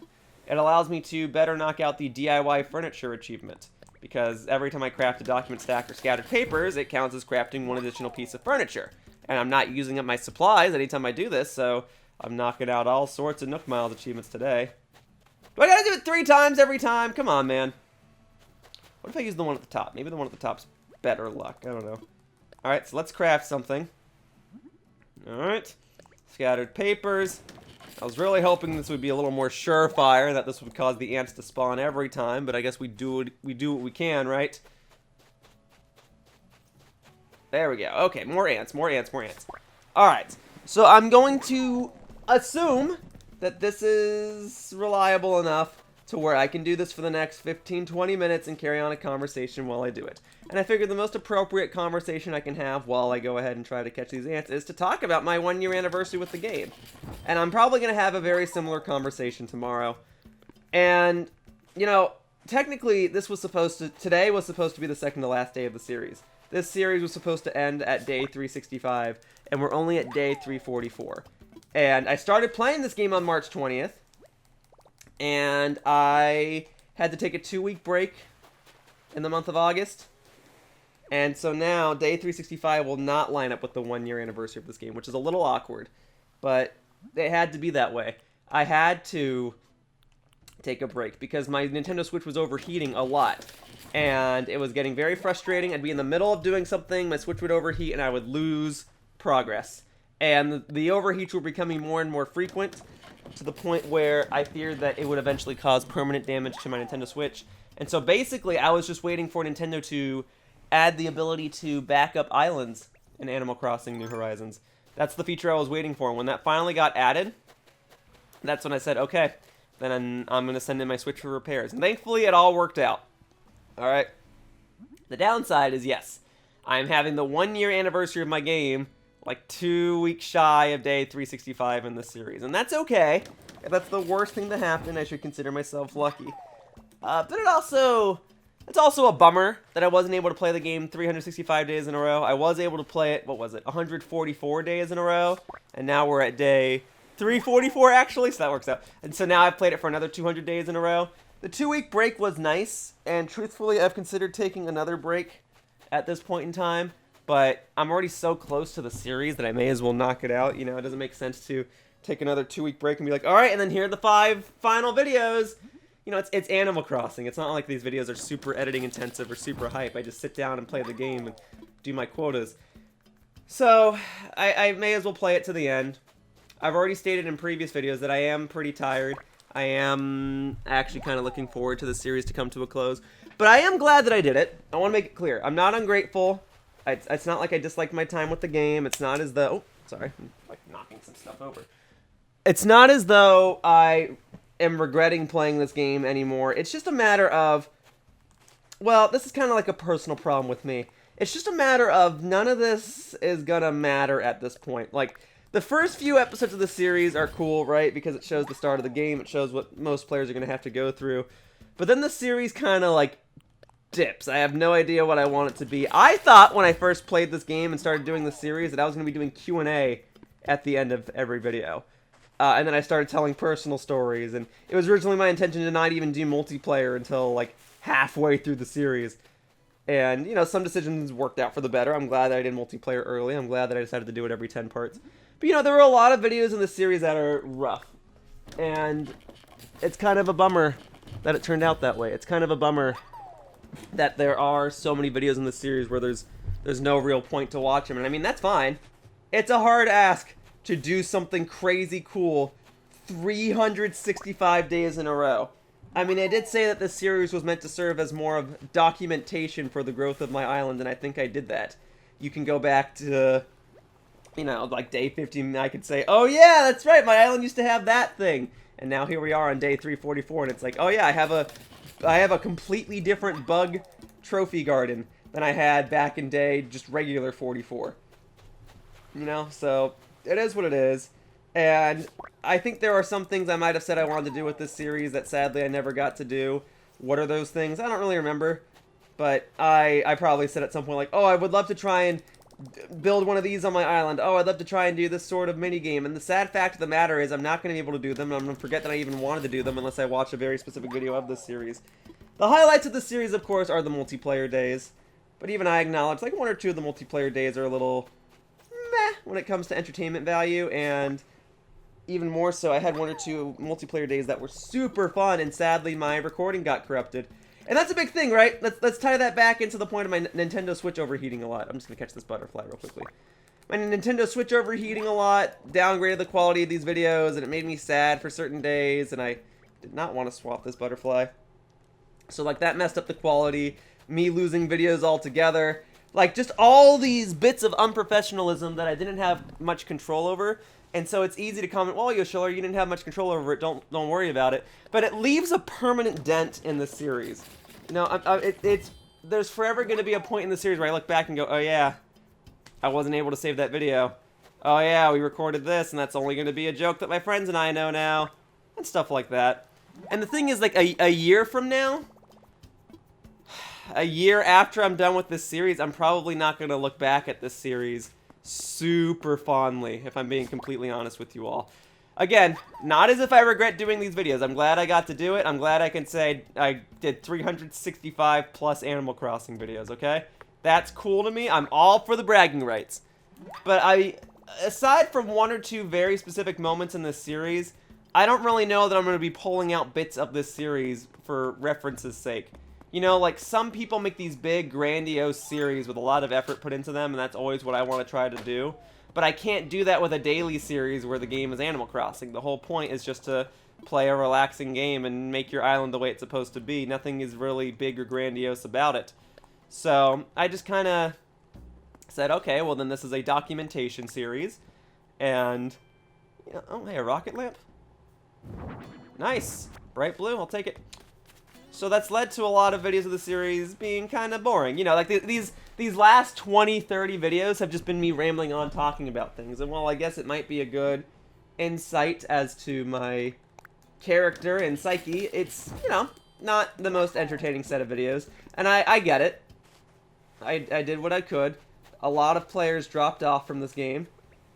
It allows me to better knock out the DIY furniture achievement. Because every time I craft a document stack or scattered papers, it counts as crafting 1 additional piece of furniture. And I'm not using up my supplies anytime I do this, so I'm knocking out all sorts of Nook Miles achievements today. Do I gotta do it 3 times every time? Come on, man. What if I use the one at the top? Maybe the one at the top's better luck. I don't know. Alright, so let's craft something. Alright. Scattered papers. I was really hoping this would be a little more surefire, that this would cause the ants to spawn every time, but I guess we do what we can, right? There we go. Okay, more ants, more ants, more ants. Alright, so I'm going to assume that this is reliable enough to where I can do this for the next 15-20 minutes and carry on a conversation while I do it. And I figured the most appropriate conversation I can have while I go ahead and try to catch these ants is to talk about my 1-year anniversary with the game. And I'm probably going to have a very similar conversation tomorrow. And, you know, technically today was supposed to be the second to last day of the series. This series was supposed to end at day 365, and we're only at day 344. And I started playing this game on March 20th. And I had to take a 2-week break in the month of August. And so now, day 365 will not line up with the 1-year anniversary of this game, which is a little awkward. But it had to be that way. I had to take a break because my Nintendo Switch was overheating a lot. And it was getting very frustrating. I'd be in the middle of doing something, my Switch would overheat, and I would lose progress. And the overheats were becoming more and more frequent, to the point where I feared that it would eventually cause permanent damage to my Nintendo Switch. And so basically, I was just waiting for Nintendo to add the ability to back up islands in Animal Crossing New Horizons. That's the feature I was waiting for. When that finally got added, that's when I said, okay, then I'm going to send in my Switch for repairs. And thankfully, it all worked out. Alright. The downside is, yes, I'm having the 1-year anniversary of my game like 2 weeks shy of day 365 in this series. And that's okay. If that's the worst thing to happen, I should consider myself lucky. But it's also a bummer that I wasn't able to play the game 365 days in a row. I was able to play it, 144 days in a row. And now we're at day 344, actually, so that works out. And so now I've played it for another 200 days in a row. The 2-week break was nice, and truthfully, I've considered taking another break at this point in time. But I'm already so close to the series that I may as well knock it out. You know, it doesn't make sense to take another 2-week break and be like, all right, and then here are the 5 final videos. You know, it's Animal Crossing. It's not like these videos are super editing intensive or super hype. I just sit down and play the game and do my quotas. So, I may as well play it to the end. I've already stated in previous videos that I am pretty tired. I am actually kind of looking forward to the series to come to a close. But I am glad that I did it. I want to make it clear. I'm not ungrateful. It's not like I disliked my time with the game. It's not as though... Oh, sorry. I'm like knocking some stuff over. It's not as though I am regretting playing this game anymore. It's just a matter of, well, this is kind of like a personal problem with me. It's just a matter of none of this is gonna matter at this point. Like, the first few episodes of the series are cool, right? Because it shows the start of the game. It shows what most players are gonna have to go through. But then the series kind of, like, dips. I have no idea what I want it to be. I thought when I first played this game and started doing the series that I was gonna be doing Q&A at the end of every video. And then I started telling personal stories, and it was originally my intention to not even do multiplayer until, like, halfway through the series. And, you know, some decisions worked out for the better. I'm glad that I did multiplayer early. I'm glad that I decided to do it every 10 parts. But, you know, there were a lot of videos in the series that are rough. And it's kind of a bummer that it turned out that way. It's kind of a bummer that there are so many videos in the series where there's no real point to watch them. And, I mean, that's fine. It's a hard ask to do something crazy cool 365 days in a row. I mean, I did say that this series was meant to serve as more of documentation for the growth of my island, and I think I did that. You can go back to, you know, like day 15, and I could say, oh yeah, that's right, my island used to have that thing. And now here we are on day 344, and it's like, oh yeah, I have a completely different bug trophy garden than I had back in day just regular 44. You know, so it is what it is. And I think there are some things I might have said I wanted to do with this series that sadly I never got to do. What are those things? I don't really remember. But I probably said at some point like, oh, I would love to try and build one of these on my island. Oh, I'd love to try and do this sort of mini game. And the sad fact of the matter is I'm not going to be able to do them. I'm going to forget that I even wanted to do them unless I watch a very specific video of this series. The highlights of the series, of course, are the multiplayer days. But even I acknowledge like one or two of the multiplayer days are a little meh when it comes to entertainment value, and even more so, I had one or two multiplayer days that were super fun, and sadly my recording got corrupted. And that's a big thing, right? Let's tie that back into the point of my Nintendo Switch overheating a lot. I'm just gonna catch this butterfly real quickly. My Nintendo Switch overheating a lot, downgraded the quality of these videos, and it made me sad for certain days, and I did not want to swap this butterfly. So like that messed up the quality, me losing videos altogether. Like, just all these bits of unprofessionalism that I didn't have much control over. And so it's easy to comment, well, Yoshiller, you didn't have much control over it, don't worry about it. But it leaves a permanent dent in the series. You know, there's forever going to be a point in the series where I look back and go, oh yeah, I wasn't able to save that video. Oh yeah, we recorded this, and that's only going to be a joke that my friends and I know now. And stuff like that. And the thing is, like, a year from now, a year after I'm done with this series, I'm probably not going to look back at this series super fondly, if I'm being completely honest with you all. Again, not as if I regret doing these videos. I'm glad I got to do it. I'm glad I can say I did 365 plus Animal Crossing videos, okay? That's cool to me. I'm all for the bragging rights. But aside from one or two very specific moments in this series, I don't really know that I'm going to be pulling out bits of this series for reference's sake. You know, like, some people make these big, grandiose series with a lot of effort put into them, and that's always what I want to try to do. But I can't do that with a daily series where the game is Animal Crossing. The whole point is just to play a relaxing game and make your island the way it's supposed to be. Nothing is really big or grandiose about it. So, I just kind of said, okay, well then this is a documentation series. And, you know, oh, hey, a rocket lamp? Nice. Bright blue, I'll take it. So that's led to a lot of videos of the series being kind of boring. You know, like these last 20, 30 videos have just been me rambling on talking about things. And while I guess it might be a good insight as to my character and psyche, it's, you know, not the most entertaining set of videos. And I get it. I did what I could. A lot of players dropped off from this game.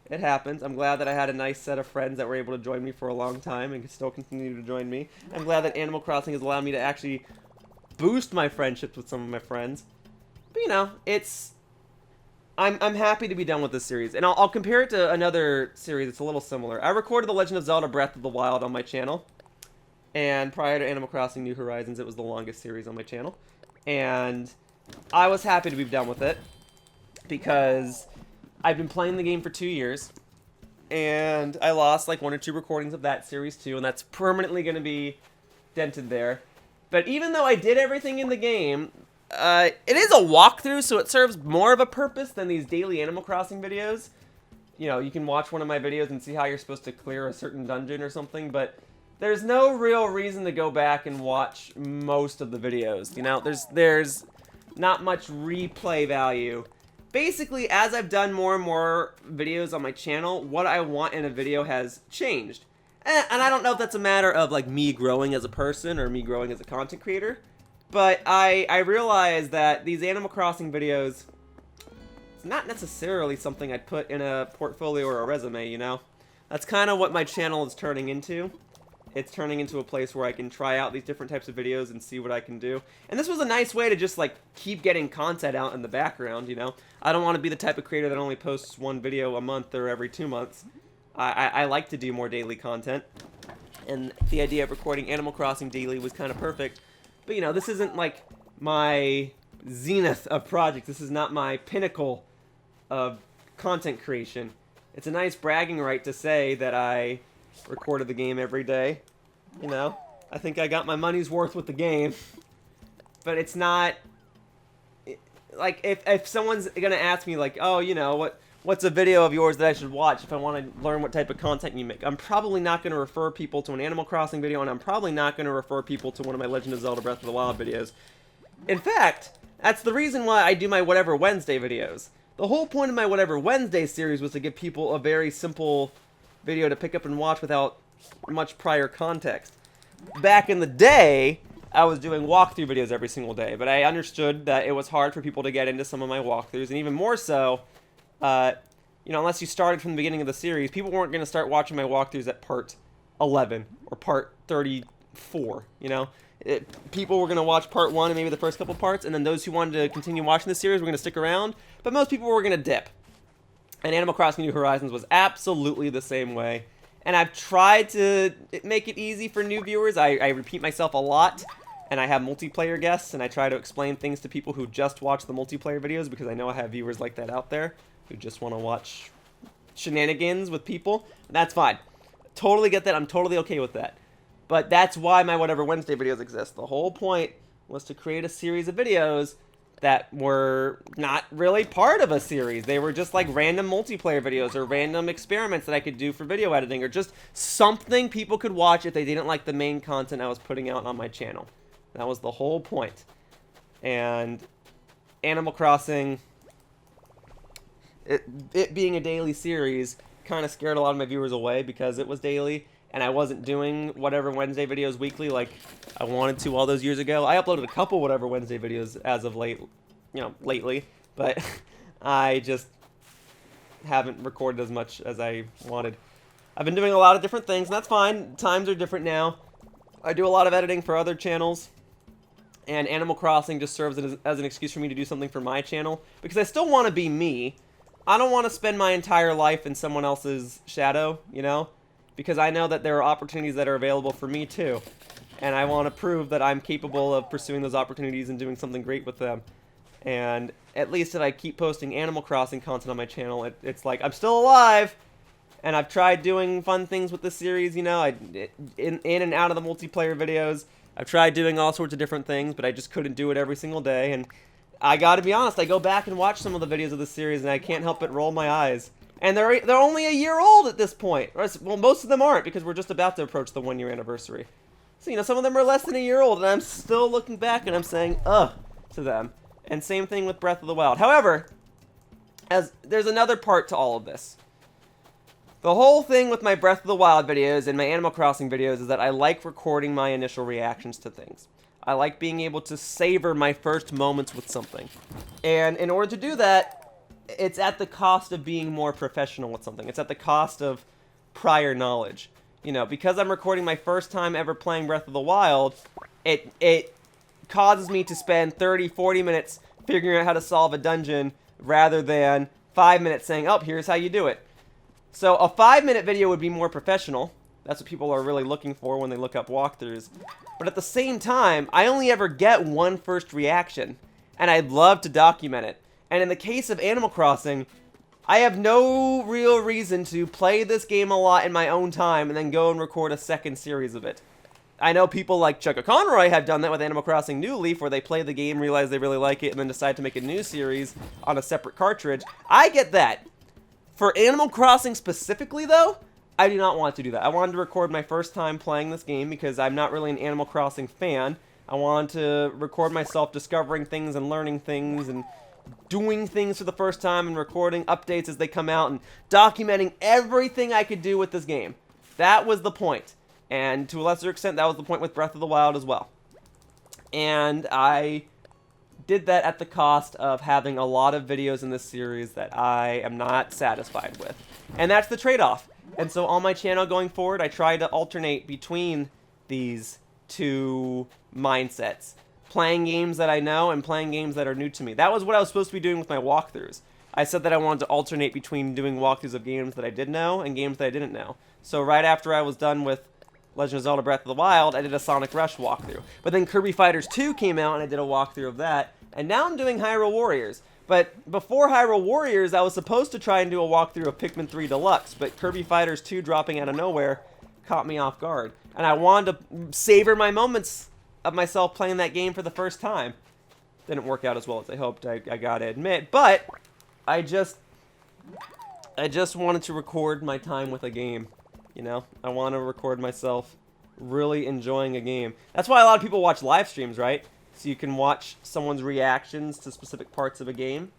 It happens. I'm glad that I had a nice set of friends that were able to join me for a long time and can still continue to join me. I'm glad that Animal Crossing has allowed me to actually boost my friendships with some of my friends. But, you know, I'm happy to be done with this series. And I'll compare it to another series that's a little similar. I recorded The Legend of Zelda Breath of the Wild on my channel. And prior to Animal Crossing New Horizons, it was the longest series on my channel. And I was happy to be done with it because I've been playing the game for 2 years, and I lost like 1 or 2 recordings of that series too, and that's permanently going to be dented there. But even though I did everything in the game, it is a walkthrough, so it serves more of a purpose than these daily Animal Crossing videos. You know, you can watch one of my videos and see how you're supposed to clear a certain dungeon or something, but there's no real reason to go back and watch most of the videos. You know, there's not much replay value. Basically, as I've done more and more videos on my channel, what I want in a video has changed. And I don't know if that's a matter of like me growing as a person or me growing as a content creator, but I realize that these Animal Crossing videos, it's not necessarily something I'd put in a portfolio or a resume, you know? That's kind of what my channel is turning into. It's turning into a place where I can try out these different types of videos and see what I can do. And this was a nice way to just like keep getting content out in the background, you know? I don't want to be the type of creator that only posts one video a month or every 2 months. I like to do more daily content. And the idea of recording Animal Crossing daily was kind of perfect. But you know, this isn't like my zenith of projects. This is not my pinnacle of content creation. It's a nice bragging right to say that I recorded the game every day. You know, I think I got my money's worth with the game. But it's not like if someone's gonna ask me like, oh, you know, what's a video of yours that I should watch if I want to learn what type of content you make, I'm probably not going to refer people to an Animal Crossing video, and I'm probably not going to refer people to one of my Legend of Zelda Breath of the Wild videos. In fact, that's the reason why I do my Whatever Wednesday videos. The whole point of my Whatever Wednesday series was to give people a very simple video to pick up and watch without much prior context. Back in the day, I was doing walkthrough videos every single day, but I understood that it was hard for people to get into some of my walkthroughs, and even more so, you know, unless you started from the beginning of the series, people weren't going to start watching my walkthroughs at part 11 or part 34, you know? People were going to watch part 1 and maybe the first couple parts, and then those who wanted to continue watching the series were going to stick around, but most people were going to dip. And Animal Crossing New Horizons was absolutely the same way. And I've tried to make it easy for new viewers. I repeat myself a lot, and I have multiplayer guests, and I try to explain things to people who just watch the multiplayer videos, because I know I have viewers like that out there who just want to watch shenanigans with people. That's fine. Totally get that. I'm totally okay with that. But that's why my Whatever Wednesday videos exist. The whole point was to create a series of videos that were not really part of a series. They were just like random multiplayer videos or random experiments that I could do for video editing, or just something people could watch if they didn't like the main content I was putting out on my channel. That was the whole point. And Animal Crossing, it being a daily series, kind of scared a lot of my viewers away because it was daily, and I wasn't doing Whatever Wednesday videos weekly like I wanted to all those years ago. I uploaded a couple Whatever Wednesday videos as of late, you know, lately, but I just haven't recorded as much as I wanted. I've been doing a lot of different things, and that's fine. Times are different now. I do a lot of editing for other channels, and Animal Crossing just serves as an excuse for me to do something for my channel, because I still want to be me. I don't want to spend my entire life in someone else's shadow, you know? Because I know that there are opportunities that are available for me too. And I want to prove that I'm capable of pursuing those opportunities and doing something great with them. And at least if I keep posting Animal Crossing content on my channel, it's like I'm still alive. And I've tried doing fun things with this series, you know, in and out of the multiplayer videos. I've tried doing all sorts of different things, but I just couldn't do it every single day. And I gotta be honest, I go back and watch some of the videos of this series, and I can't help but roll my eyes. And they're only a year old at this point. Well, most of them aren't, because we're just about to approach the 1-year anniversary. So, you know, some of them are less than a year old, and I'm still looking back and I'm saying, ugh, to them. And same thing with Breath of the Wild. However, there's another part to all of this. The whole thing with my Breath of the Wild videos and my Animal Crossing videos is that I like recording my initial reactions to things. I like being able to savor my first moments with something. And in order to do that, it's at the cost of being more professional with something. It's at the cost of prior knowledge. You know, because I'm recording my first time ever playing Breath of the Wild, it causes me to spend 30, 40 minutes figuring out how to solve a dungeon rather than 5 minutes saying, oh, here's how you do it. So a 5-minute video would be more professional. That's what people are really looking for when they look up walkthroughs. But at the same time, I only ever get one first reaction, and I'd love to document it. And in the case of Animal Crossing, I have no real reason to play this game a lot in my own time and then go and record a second series of it. I know people like Chuck Conroy have done that with Animal Crossing New Leaf, where they play the game, realize they really like it, and then decide to make a new series on a separate cartridge. I get that. For Animal Crossing specifically, though, I do not want to do that. I wanted to record my first time playing this game because I'm not really an Animal Crossing fan. I wanted to record myself discovering things and learning things and doing things for the first time and recording updates as they come out and documenting everything I could do with this game. That was the point. And to a lesser extent, that was the point with Breath of the Wild as well. And I did that at the cost of having a lot of videos in this series that I am not satisfied with. And that's the trade-off. And so on my channel going forward, I try to alternate between these two mindsets. Playing games that I know and playing games that are new to me. That was what I was supposed to be doing with my walkthroughs. I said that I wanted to alternate between doing walkthroughs of games that I did know and games that I didn't know. So right after I was done with Legend of Zelda Breath of the Wild, I did a Sonic Rush walkthrough. But then Kirby Fighters 2 came out and I did a walkthrough of that. And now I'm doing Hyrule Warriors. But before Hyrule Warriors, I was supposed to try and do a walkthrough of Pikmin 3 Deluxe, but Kirby Fighters 2 dropping out of nowhere caught me off guard. And I wanted to savor my moments of myself playing that game for the first time. Didn't work out as well as I hoped, I gotta admit. But I just wanted to record my time with a game. You know, I want to record myself really enjoying a game. That's why a lot of people watch live streams, right? So you can watch someone's reactions to specific parts of a game.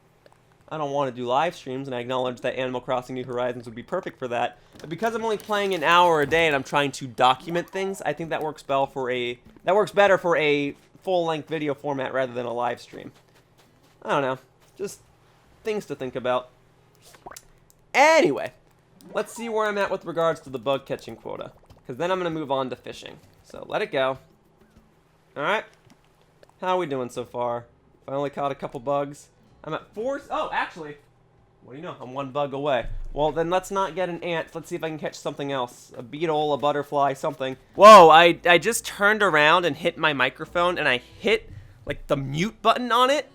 I don't want to do live streams, and I acknowledge that Animal Crossing New Horizons would be perfect for that. But because I'm only playing an hour a day and I'm trying to document things, I think that works better for a full-length video format rather than a live stream. I don't know. Just things to think about. Anyway, let's see where I'm at with regards to the bug catching quota, because then I'm going to move on to fishing. So let it go. Alright. How are we doing so far? I only caught a couple bugs. I'm at 4. Oh, actually, what do you know? I'm 1 bug away. Well, then let's not get an ant. Let's see if I can catch something else. A beetle, a butterfly, something. Whoa, I just turned around and hit my microphone, and I hit, like, the mute button on it.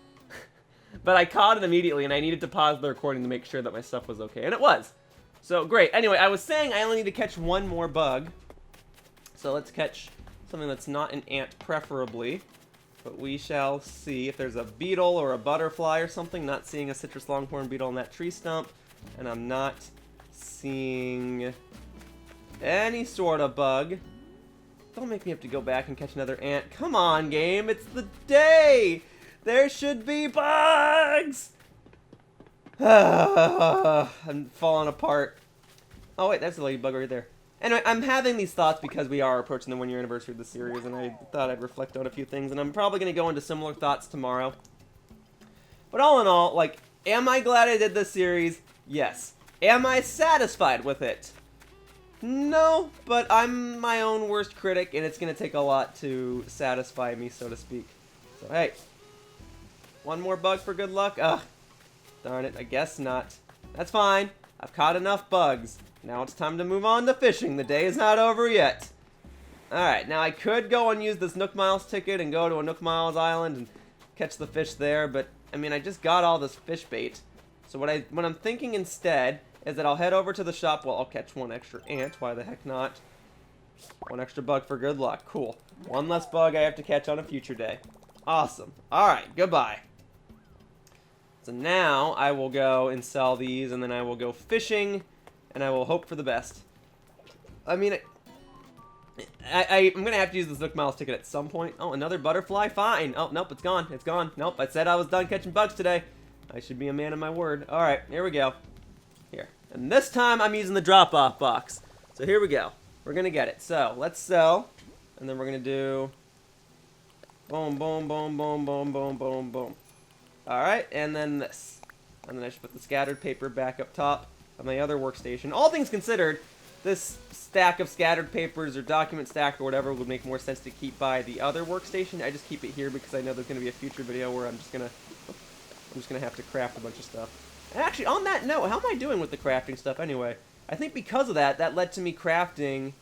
But I caught it immediately, and I needed to pause the recording to make sure that my stuff was okay. And it was. So, great. Anyway, I was saying I only need to catch 1 more bug. So let's catch something that's not an ant, preferably. But we shall see if there's a beetle or a butterfly or something. Not seeing a citrus longhorn beetle on that tree stump. And I'm not seeing any sort of bug. Don't make me have to go back and catch another ant. Come on, game. It's the day. There should be bugs. I'm falling apart. Oh, wait. That's the ladybug right there. Anyway, I'm having these thoughts because we are approaching the 1-year anniversary of the series, and I thought I'd reflect on a few things, and I'm probably going to go into similar thoughts tomorrow. But all in all, like, am I glad I did this series? Yes. Am I satisfied with it? No, but I'm my own worst critic, and it's going to take a lot to satisfy me, so to speak. So, hey. 1 more bug for good luck? Ugh. Darn it, I guess not. That's fine. I've caught enough bugs. Now it's time to move on to fishing. The day is not over yet. Alright, now I could go and use this Nook Miles ticket and go to a Nook Miles island and catch the fish there, but, I mean, I just got all this fish bait. So what I'm thinking instead is that I'll head over to the shop. Well, I'll catch 1 extra ant. Why the heck not? 1 extra bug for good luck. Cool. 1 less bug I have to catch on a future day. Awesome. Alright, goodbye. So now I will go and sell these, and then I will go fishing. And I will hope for the best. I mean, I'm going to have to use this Nook Miles ticket at some point. Oh, another butterfly? Fine. Oh, nope, it's gone. It's gone. Nope, I said I was done catching bugs today. I should be a man of my word. Alright, here we go. Here. And this time I'm using the drop-off box. So here we go. We're going to get it. So, let's sell. And then we're going to do... boom, boom, boom, boom, boom, boom, boom, boom. Alright, and then this. And then I should put the scattered paper back up top of my other workstation. All things considered, this stack of scattered papers or document stack or whatever would make more sense to keep by the other workstation. I just keep it here because I know there's going to be a future video where I'm just gonna have to craft a bunch of stuff. And actually, on that note, how am I doing with the crafting stuff anyway? I think because of that led to me crafting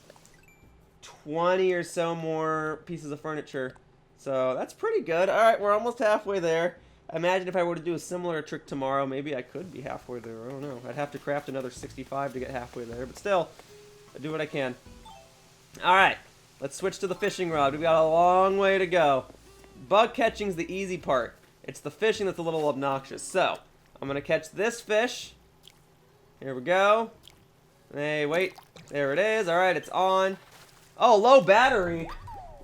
20 or so more pieces of furniture. So that's pretty good. Alright, we're almost halfway there. Imagine if I were to do a similar trick tomorrow, maybe I could be halfway there. I don't know. I'd have to craft another 65 to get halfway there, but still, I do what I can. Alright, let's switch to the fishing rod. We've got a long way to go. Bug catching's the easy part. It's the fishing that's a little obnoxious. So, I'm going to catch this fish. Here we go. Hey, wait. There it is. All right, it's on. Oh, low battery.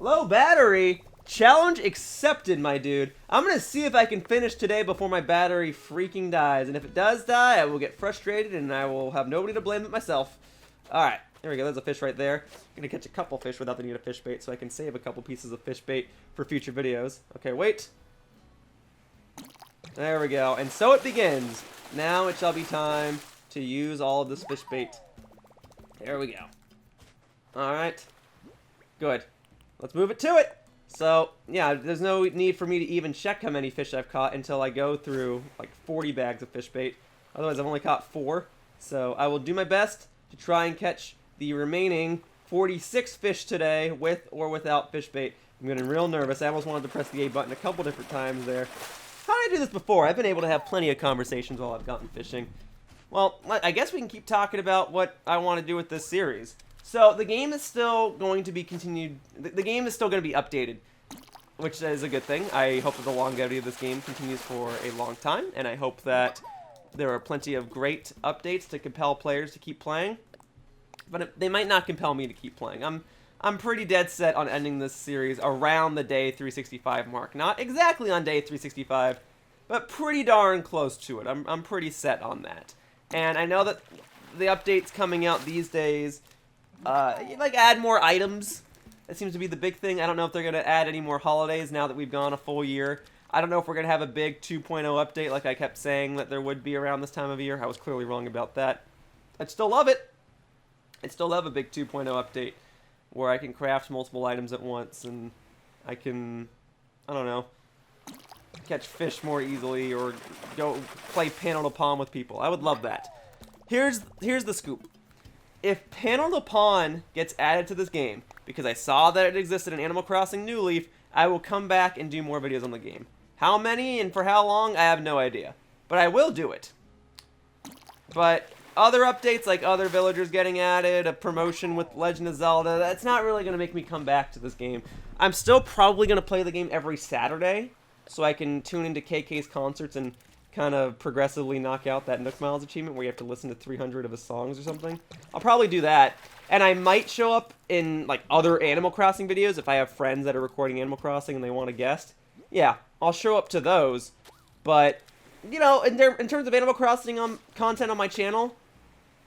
Low battery. Challenge accepted, my dude. I'm going to see if I can finish today before my battery freaking dies. And if it does die, I will get frustrated and I will have nobody to blame but myself. All right. There we go. There's a fish right there. I'm going to catch a couple fish without the need of fish bait so I can save a couple pieces of fish bait for future videos. Okay, wait. There we go. And so it begins. Now it shall be time to use all of this fish bait. There we go. All right. Good. Let's move it to it. So, yeah, there's no need for me to even check how many fish I've caught until I go through like 40 bags of fish bait. Otherwise, I've only caught 4. So I will do my best to try and catch the remaining 46 fish today with or without fish bait. I'm getting real nervous. I almost wanted to press the A button a couple different times there. How did I do this before? I've been able to have plenty of conversations while I've gotten fishing. Well, I guess we can keep talking about what I want to do with this series. So the game is still going to be continued. The game is still going to be updated, which is a good thing. I hope that the longevity of this game continues for a long time, and I hope that there are plenty of great updates to compel players to keep playing. But they might not compel me to keep playing. I'm pretty dead set on ending this series around the day 365 mark. Not exactly on day 365, but pretty darn close to it. I'm pretty set on that. And I know that the updates coming out these days, like add more items. That seems to be the big thing. I don't know if they're going to add any more holidays now that we've gone a full year. I don't know if we're going to have a big 2.0 update like I kept saying that there would be around this time of year. I was clearly wrong about that. I'd still love it. I'd still love a big 2.0 update where I can craft multiple items at once and I can, I don't know, catch fish more easily or go play Panel to Pawn with people. I would love that. Here's the scoop. If Panel to Pawn gets added to this game, because I saw that it existed in Animal Crossing New Leaf, I will come back and do more videos on the game. How many and for how long, I have no idea. But I will do it. But other updates, like other villagers getting added, a promotion with Legend of Zelda, that's not really going to make me come back to this game. I'm still probably going to play the game every Saturday, so I can tune into KK's concerts and kind of progressively knock out that Nook Miles achievement where you have to listen to 300 of his songs or something. I'll probably do that. And I might show up in like other Animal Crossing videos if I have friends that are recording Animal Crossing and they want a guest. Yeah, I'll show up to those. But, you know, in terms of Animal Crossing content on my channel,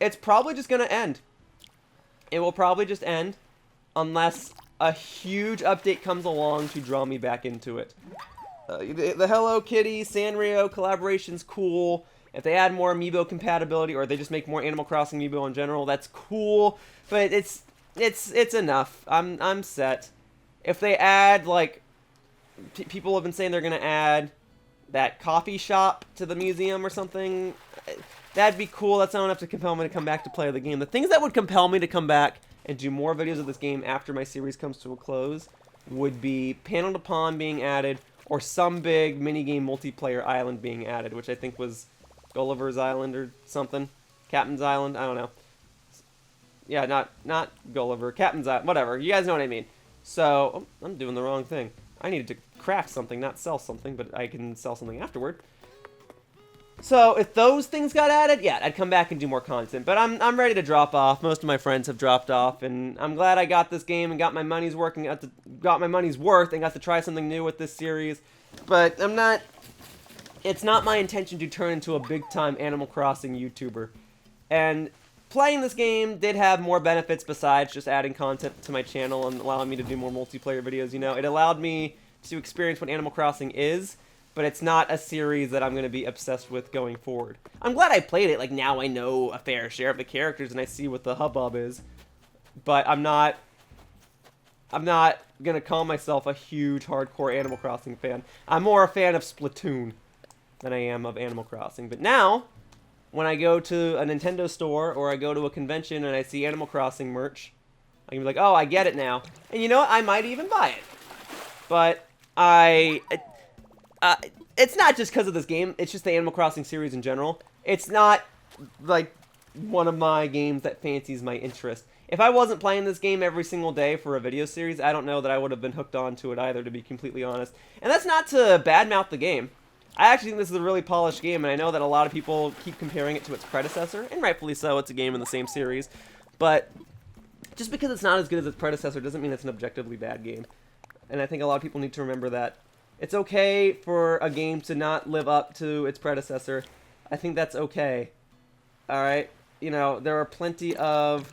it's probably just going to end. It will probably just end unless a huge update comes along to draw me back into it. The Hello Kitty, Sanrio collaboration's cool. If they add more Amiibo compatibility, or they just make more Animal Crossing Amiibo in general, that's cool. But it's enough. I'm set. If they add like, people have been saying they're gonna add that coffee shop to the museum or something. That'd be cool. That's not enough to compel me to come back to play the game. The things that would compel me to come back and do more videos of this game after my series comes to a close would be Panel to Pawn being added, or some big minigame multiplayer island being added, which I think was Gulliver's Island or something. Captain's Island, I don't know. Yeah, not Gulliver, Captain's Island, whatever. You guys know what I mean. So, oh, I'm doing the wrong thing. I needed to craft something, not sell something, but I can sell something afterward. So, if those things got added, yeah, I'd come back and do more content. But I'm ready to drop off. Most of my friends have dropped off, and I'm glad I got this game and got my money's worth and got to try something new with this series. But it's not my intention to turn into a big-time Animal Crossing YouTuber. And playing this game did have more benefits besides just adding content to my channel and allowing me to do more multiplayer videos, you know. It allowed me to experience what Animal Crossing is, but it's not a series that I'm going to be obsessed with going forward. I'm glad I played it. Like, now I know a fair share of the characters and I see what the hubbub is. But I'm not going to call myself a huge hardcore Animal Crossing fan. I'm more a fan of Splatoon than I am of Animal Crossing. But now, when I go to a Nintendo store or I go to a convention and I see Animal Crossing merch, I can be like, oh, I get it now. And you know what? I might even buy it. But it's not just because of this game. It's just the Animal Crossing series in general. It's not, like, one of my games that fancies my interest. If I wasn't playing this game every single day for a video series, I don't know that I would have been hooked onto it either, to be completely honest. And that's not to badmouth the game. I actually think this is a really polished game, and I know that a lot of people keep comparing it to its predecessor, and rightfully so. It's a game in the same series, but just because it's not as good as its predecessor doesn't mean it's an objectively bad game. And I think a lot of people need to remember that. It's okay for a game to not live up to its predecessor. I think that's okay. Alright? You know, there are plenty of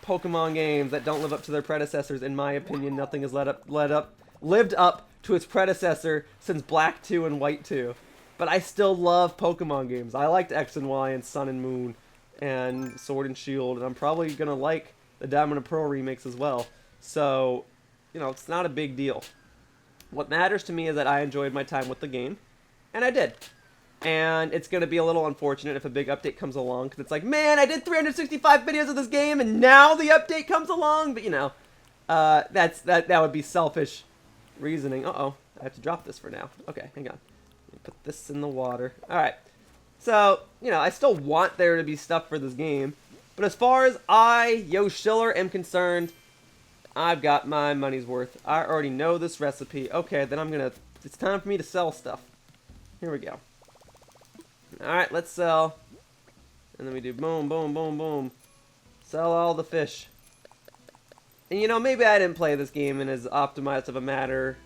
Pokemon games that don't live up to their predecessors. In my opinion, nothing has lived up to its predecessor since Black 2 and White 2. But I still love Pokemon games. I liked X and Y and Sun and Moon and Sword and Shield, and I'm probably going to like the Diamond and Pearl remakes as well. So, you know, it's not a big deal. What matters to me is that I enjoyed my time with the game, and I did. And it's going to be a little unfortunate if a big update comes along, because it's like, man, I did 365 videos of this game, and now the update comes along. But, you know, that would be selfish reasoning. Uh-oh, I have to drop this for now. Okay, hang on. Let me put this in the water. All right. So, you know, I still want there to be stuff for this game. But as far as Yoshiller, am concerned, I've got my money's worth. I already know this recipe. Okay, then it's time for me to sell stuff. Here we go. Alright, let's sell. And then we do boom, boom, boom, boom. Sell all the fish. And you know, maybe I didn't play this game in as optimized of a manner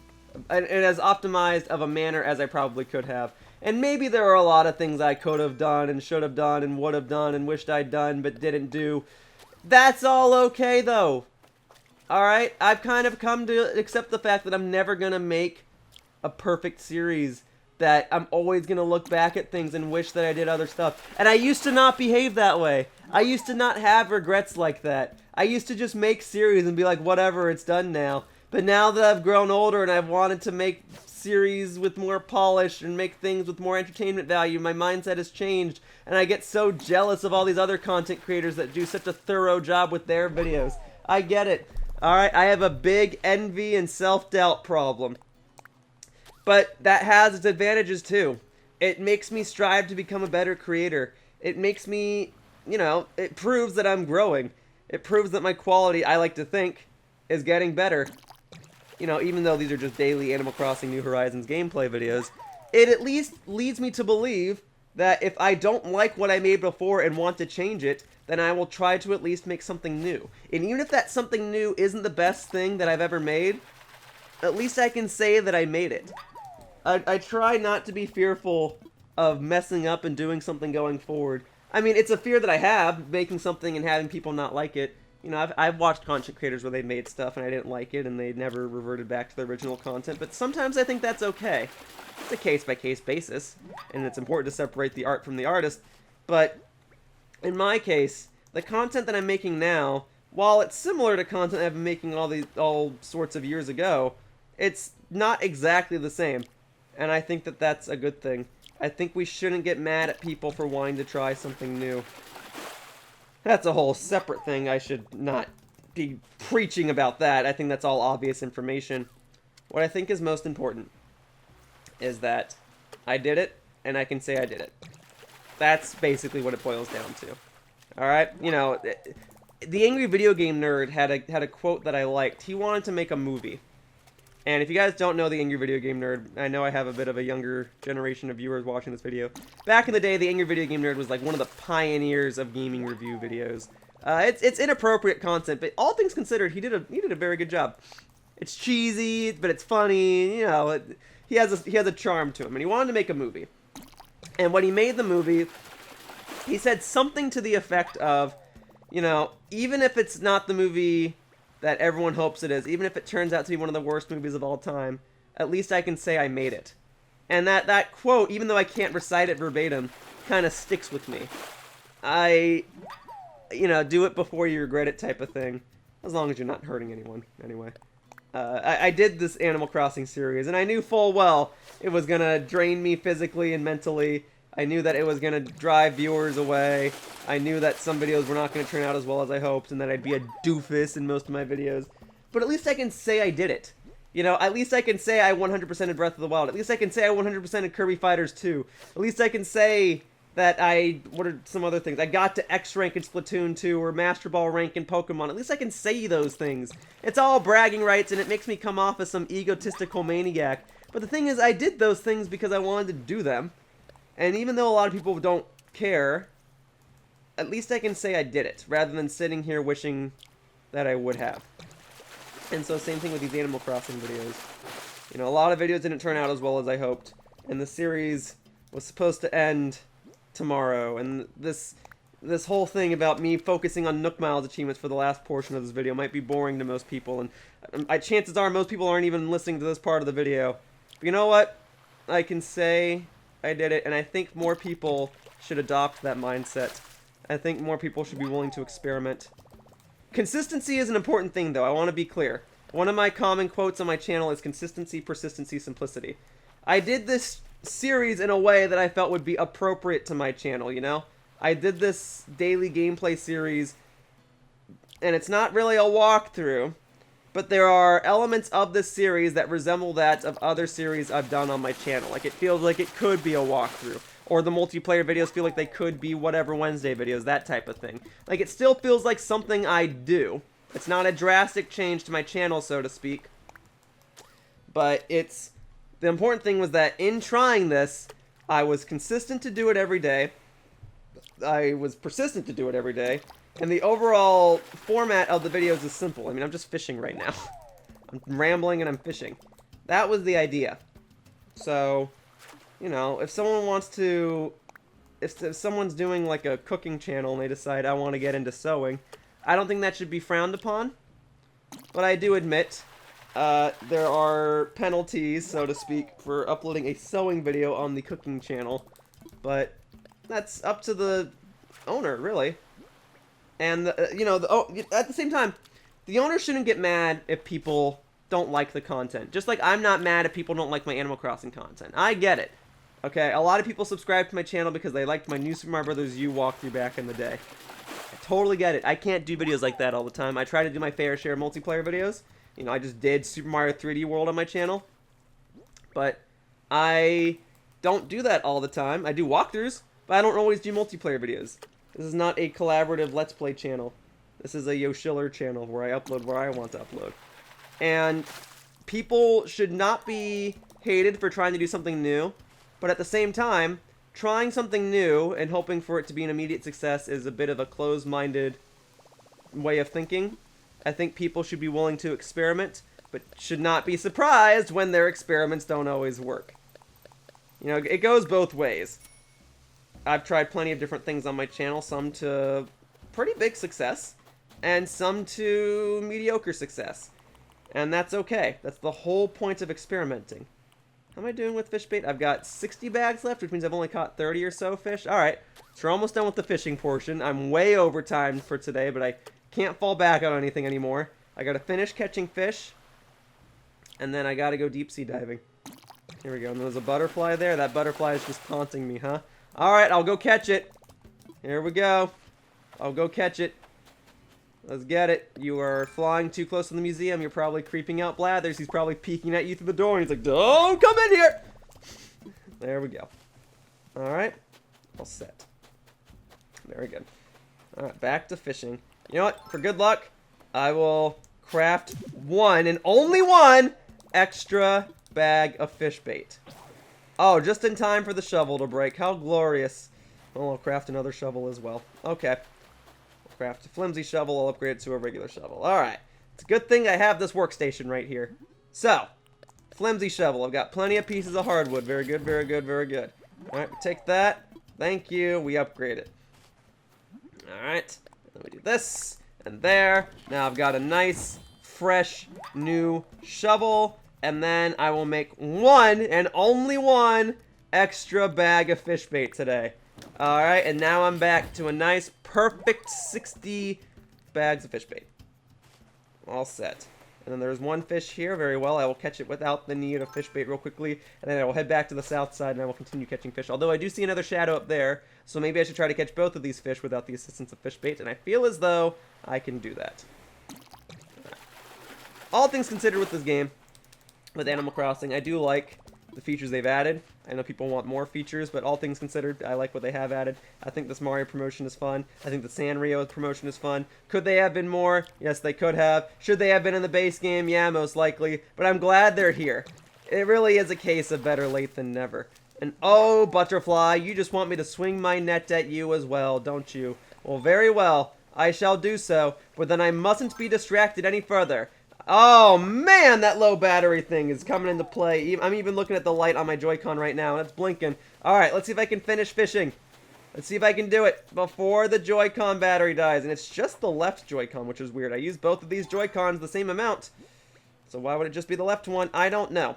as I probably could have. And maybe there are a lot of things I could have done and should have done and would have done and wished I'd done but didn't do. That's all okay though. Alright, I've kind of come to accept the fact that I'm never going to make a perfect series. That I'm always going to look back at things and wish that I did other stuff. And I used to not behave that way. I used to not have regrets like that. I used to just make series and be like, whatever, it's done now. But now that I've grown older and I've wanted to make series with more polish and make things with more entertainment value, my mindset has changed. And I get so jealous of all these other content creators that do such a thorough job with their videos. I get it. Alright, I have a big envy and self-doubt problem. But that has its advantages too. It makes me strive to become a better creator. It makes me, you know, it proves that I'm growing. It proves that my quality, I like to think, is getting better. You know, even though these are just daily Animal Crossing New Horizons gameplay videos, it at least leads me to believe that if I don't like what I made before and want to change it, then I will try to at least make something new. And even if that something new isn't the best thing that I've ever made, at least I can say that I made it. I try not to be fearful of messing up and doing something going forward. I mean, it's a fear that I have, making something and having people not like it. You know, I've watched content creators where they made stuff and I didn't like it and they never reverted back to the original content, but sometimes I think that's okay. It's a case-by-case basis, and it's important to separate the art from the artist, but in my case, the content that I'm making now, while it's similar to content I've been making all sorts of years ago, it's not exactly the same. And I think that that's a good thing. I think we shouldn't get mad at people for wanting to try something new. That's a whole separate thing. I should not be preaching about that. I think that's all obvious information. What I think is most important is that I did it, and I can say I did it. That's basically what it boils down to. Alright? You know, the Angry Video Game Nerd had a quote that I liked. He wanted to make a movie. And if you guys don't know the Angry Video Game Nerd, I know I have a bit of a younger generation of viewers watching this video. Back in the day, the Angry Video Game Nerd was like one of the pioneers of gaming review videos. It's inappropriate content, but all things considered, he did a very good job. It's cheesy, but it's funny. You know, he has a charm to him, and he wanted to make a movie. And when he made the movie, he said something to the effect of, you know, even if it's not the movie that everyone hopes it is, even if it turns out to be one of the worst movies of all time, at least I can say I made it. And that quote, even though I can't recite it verbatim, kind of sticks with me. You know, do it before you regret it type of thing. As long as you're not hurting anyone, anyway. I did this Animal Crossing series, and I knew full well it was going to drain me physically and mentally. I knew that it was going to drive viewers away. I knew that some videos were not going to turn out as well as I hoped, and that I'd be a doofus in most of my videos. But at least I can say I did it. You know, at least I can say I 100%ed Breath of the Wild. At least I can say I 100%ed Kirby Fighters 2. At least I can say that what are some other things? I got to X rank in Splatoon 2 or Master Ball rank in Pokemon. At least I can say those things. It's all bragging rights, and it makes me come off as some egotistical maniac But the thing is, I did those things because I wanted to do them. And even though a lot of people don't care, at least I can say I did it, rather than sitting here wishing that I would have. And so same thing with these Animal Crossing videos. You know, a lot of videos didn't turn out as well as I hoped. And the series was supposed to end tomorrow. And this whole thing about me focusing on Nook Miles achievements for the last portion of this video might be boring to most people. And chances are most people aren't even listening to this part of the video. But you know what? I can say I did it. And I think more people should adopt that mindset. I think more people should be willing to experiment. Consistency is an important thing, though. I want to be clear. One of my common quotes on my channel is consistency, persistency, simplicity. I did this series in a way that I felt would be appropriate to my channel, you know? I did this daily gameplay series, and it's not really a walkthrough, but there are elements of this series that resemble that of other series I've done on my channel. Like, it feels like it could be a walkthrough. Or the multiplayer videos feel like they could be whatever Wednesday videos, that type of thing. Like, it still feels like something I do. It's not a drastic change to my channel, so to speak. But it's... The important thing was that in trying this, I was consistent to do it every day. I was persistent to do it every day. And the overall format of the videos is simple. I mean, I'm just fishing right now. I'm rambling and I'm fishing. That was the idea. So, you know, if someone wants to... If someone's doing like a cooking channel and they decide I want to get into sewing, I don't think that should be frowned upon. But I do admit... there are penalties, so to speak, for uploading a sewing video on the cooking channel. But that's up to the owner, really. And, you know, at the same time, the owner shouldn't get mad if people don't like the content. Just like I'm not mad if people don't like my Animal Crossing content. I get it. Okay, a lot of people subscribe to my channel because they liked my new Super Mario Bros. U walkthrough back in the day. I totally get it. I can't do videos like that all the time. I try to do my fair share of multiplayer videos. You know, I just did Super Mario 3D World on my channel. But I don't do that all the time. I do walkthroughs, but I don't always do multiplayer videos. This is not a collaborative Let's Play channel. This is a Yoshiller channel where I upload where I want to upload. And people should not be hated for trying to do something new. But at the same time, trying something new and hoping for it to be an immediate success is a bit of a closed-minded way of thinking. I think people should be willing to experiment, but should not be surprised when their experiments don't always work. You know, it goes both ways. I've tried plenty of different things on my channel, some to pretty big success, and some to mediocre success. And that's okay. That's the whole point of experimenting. How am I doing with fish bait? I've got 60 bags left, which means I've only caught 30 or so fish. Alright, so we're almost done with the fishing portion. I'm way over time for today, but I can't fall back on anything anymore. I gotta finish catching fish, and then I gotta go deep sea diving. Here we go. And there's a butterfly there. That butterfly is just taunting me, huh? Alright, I'll go catch it. Here we go. I'll go catch it. Let's get it. You are flying too close to the museum. You're probably creeping out Blathers. He's probably peeking at you through the door, and he's like, don't come in here! There we go. Alright. All set. Very good. Alright, back to fishing. You know what? For good luck, I will craft one, and only one, extra bag of fish bait. Oh, just in time for the shovel to break. How glorious. Well, I'll craft another shovel as well. Okay. I'll craft a flimsy shovel. I'll upgrade it to a regular shovel. Alright. It's a good thing I have this workstation right here. So, flimsy shovel. I've got plenty of pieces of hardwood. Very good, very good, very good. Alright, take that. Thank you. We upgrade it. Alright. Let me do this, and there. Now I've got a nice, fresh, new shovel, and then I will make one, and only one, extra bag of fish bait today. Alright, and now I'm back to a nice, perfect 60 bags of fish bait. All set. And then there's one fish here. Very well. I will catch it without the need of fish bait real quickly. And then I will head back to the south side and I will continue catching fish. Although I do see another shadow up there. So maybe I should try to catch both of these fish without the assistance of fish bait. And I feel as though I can do that. All things considered with this game, with Animal Crossing, I do like the features they've added. I know people want more features, but all things considered, I like what they have added. I think this Mario promotion is fun. I think the Sanrio promotion is fun. Could they have been more? Yes, they could have. Should they have been in the base game? Yeah, most likely. But I'm glad they're here. It really is a case of better late than never. And oh, butterfly, you just want me to swing my net at you as well, don't you? Well, very well. I shall do so, but then I mustn't be distracted any further. Oh, man, that low battery thing is coming into play. I'm even looking at the light on my Joy-Con right now, and it's blinking. Alright, let's see if I can finish fishing. Let's see if I can do it before the Joy-Con battery dies. And it's just the left Joy-Con, which is weird. I use both of these Joy-Cons the same amount. So why would it just be the left one? I don't know.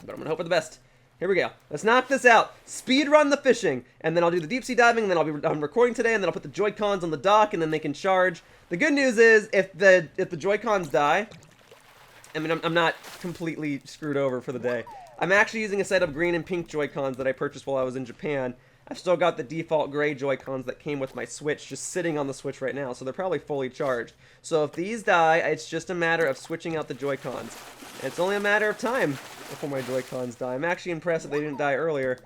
But I'm going to hope for the best. Here we go. Let's knock this out. Speed run the fishing. And then I'll do the deep sea diving, and then I'll be done recording today, and then I'll put the Joy-Cons on the dock, and then they can charge. The good news is, if the Joy-Cons die, I mean, I'm not completely screwed over for the day. I'm actually using a set of green and pink Joy-Cons that I purchased while I was in Japan. I've still got the default gray Joy-Cons that came with my Switch just sitting on the Switch right now, so they're probably fully charged. So if these die, it's just a matter of switching out the Joy-Cons. And it's only a matter of time before my Joy-Cons die. I'm actually impressed that they didn't die earlier.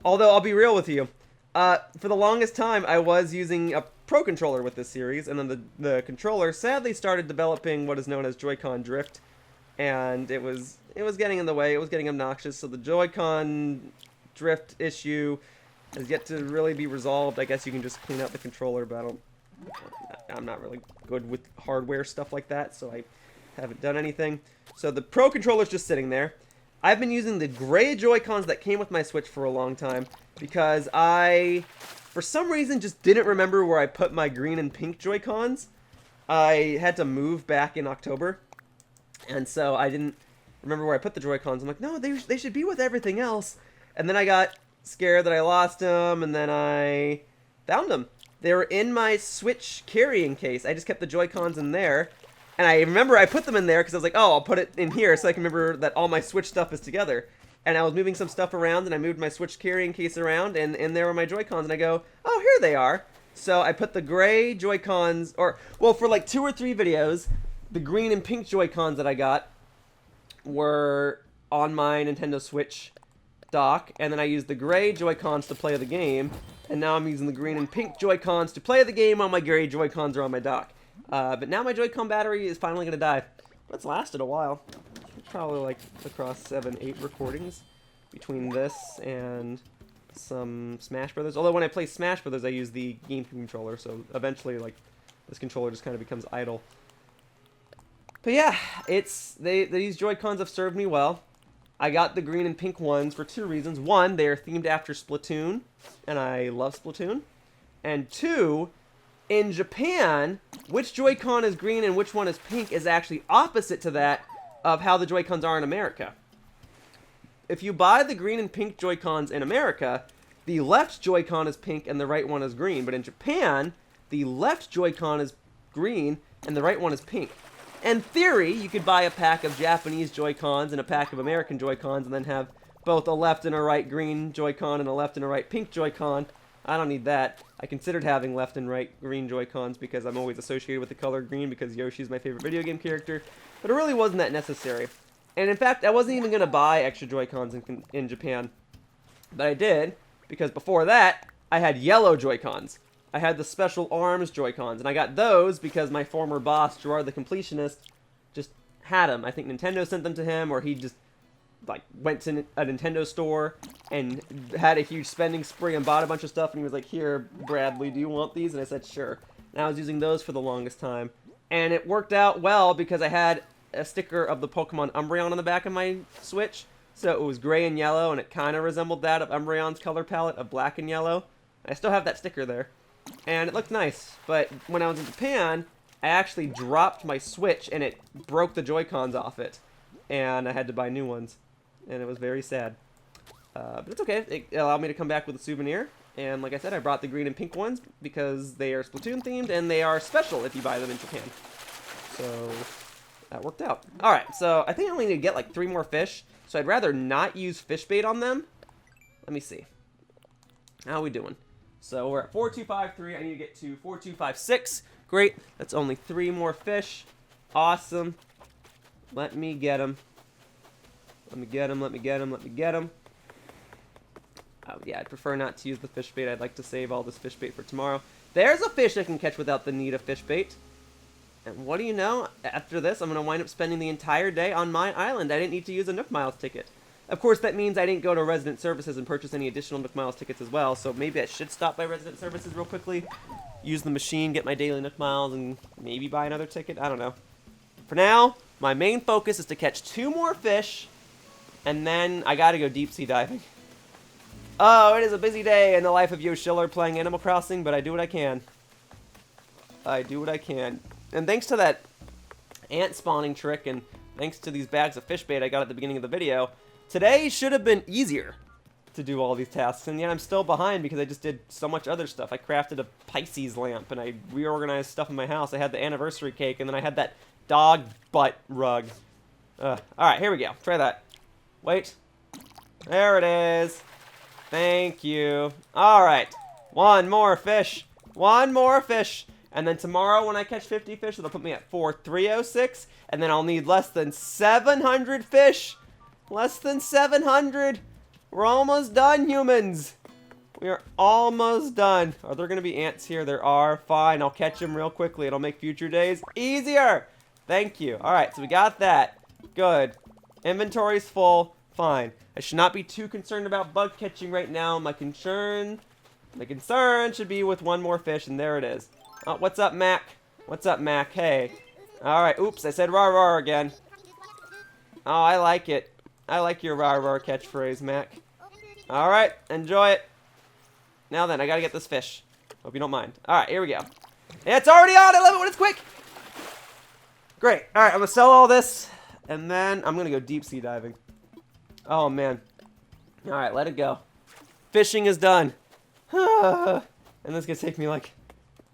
Although, I'll be real with you. For the longest time, I was using a Pro Controller with this series, and then the controller sadly started developing what is known as Joy-Con drift. And it was getting in the way, it was getting obnoxious, so the Joy-Con drift issue has yet to really be resolved. I guess you can just clean out the controller, but I'm not really good with hardware stuff like that, so I haven't done anything. So the Pro Controller's just sitting there. I've been using the gray Joy-Cons that came with my Switch for a long time, because I, for some reason, just didn't remember where I put my green and pink Joy-Cons. I had to move back in October, and so I didn't remember where I put the Joy-Cons. I'm like, no, they should be with everything else. And then I got scared that I lost them, and then I found them. They were in my Switch carrying case. I just kept the Joy-Cons in there, and I remember I put them in there because I was like, oh, I'll put it in here so I can remember that all my Switch stuff is together. And I was moving some stuff around, and I moved my Switch carrying case around, and in there were my Joy-Cons, and I go, oh, here they are. So I put the gray Joy-Cons, well, for like 2 or 3 videos, the green and pink Joy-Cons that I got were on my Nintendo Switch dock, and then I used the gray Joy-Cons to play the game, and now I'm using the green and pink Joy-Cons to play the game while my gray Joy-Cons are on my dock. But now my Joy-Con battery is finally going to die. It's lasted a while. Probably like across 7, 8 recordings between this and some Smash Brothers. Although when I play Smash Brothers, I use the GameCube controller, so eventually like this controller just kind of becomes idle. But yeah, these Joy-Cons have served me well. I got the green and pink ones for 2 reasons. 1, they are themed after Splatoon, and I love Splatoon. And 2, in Japan, which Joy-Con is green and which one is pink is actually opposite to that of how the Joy-Cons are in America. If you buy the green and pink Joy-Cons in America, the left Joy-Con is pink and the right one is green. But in Japan, the left Joy-Con is green and the right one is pink. In theory, you could buy a pack of Japanese Joy-Cons and a pack of American Joy-Cons and then have both a left and a right green Joy-Con and a left and a right pink Joy-Con. I don't need that. I considered having left and right green Joy-Cons because I'm always associated with the color green because Yoshi's my favorite video game character. But it really wasn't that necessary. And in fact, I wasn't even going to buy extra Joy-Cons in Japan. But I did, because before that, I had yellow Joy-Cons. I had the special arms Joy-Cons, and I got those because my former boss, Gerard the Completionist, just had them. I think Nintendo sent them to him, or he just like went to a Nintendo store and had a huge spending spree and bought a bunch of stuff, and he was like, here, Bradley, do you want these? And I said, sure. And I was using those for the longest time. And it worked out well because I had a sticker of the Pokemon Umbreon on the back of my Switch, so it was gray and yellow, and it kind of resembled that of Umbreon's color palette of black and yellow. I still have that sticker there. And it looked nice, but when I was in Japan, I actually dropped my Switch and it broke the Joy-Cons off it. And I had to buy new ones. And it was very sad. But it's okay. It allowed me to come back with a souvenir. And like I said, I brought the green and pink ones because they are Splatoon themed and they are special if you buy them in Japan. So that worked out. Alright, so I think I only need to get like 3 more fish. So I'd rather not use fish bait on them. Let me see. How are we doing? So we're at 4253. I need to get to 4256. Great. That's only 3 more fish. Awesome. Let me get them. Let me get them. Let me get them. Let me get them. Oh, yeah, I'd prefer not to use the fish bait. I'd like to save all this fish bait for tomorrow. There's a fish I can catch without the need of fish bait. And what do you know? After this, I'm going to wind up spending the entire day on my island. I didn't need to use a Nook Miles ticket. Of course, that means I didn't go to Resident Services and purchase any additional Nook Miles tickets as well, so maybe I should stop by Resident Services real quickly, use the machine, get my daily Nook Miles, and maybe buy another ticket. I don't know. For now, my main focus is to catch 2 more fish, and then I gotta go deep sea diving. Oh, it is a busy day in the life of Yoshiller playing Animal Crossing, but I do what I can. I do what I can. And thanks to that ant spawning trick, and thanks to these bags of fish bait I got at the beginning of the video, today should have been easier to do all these tasks, and yet I'm still behind because I just did so much other stuff. I crafted a Pisces lamp, and I reorganized stuff in my house. I had the anniversary cake, and then I had that dog butt rug. Alright, here we go. Try that. Wait. There it is. Thank you. Alright. 1 more fish. 1 more fish. And then tomorrow when I catch 50 fish, it'll put me at 4,306. And then I'll need less than 700 fish. Less than 700. We're almost done, humans. We are almost done. Are there going to be ants here? There are. Fine, I'll catch them real quickly. It'll make future days easier. Thank you. Alright, so we got that. Good. Inventory's full. Fine. I should not be too concerned about bug catching right now. My concern should be with 1 more fish, and there it is. Oh, what's up, Mac? What's up, Mac? Hey. Alright, oops, I said rawr rawr again. Oh, I like it. I like your rawr rawr catchphrase, Mac. Alright, enjoy it. Now then, I gotta get this fish. Hope you don't mind. Alright, here we go. It's already on! I love it when it's quick! Great. Alright, I'm gonna sell all this, and then I'm gonna go deep sea diving. Oh, man. Alright, let it go. Fishing is done. And this is gonna take me like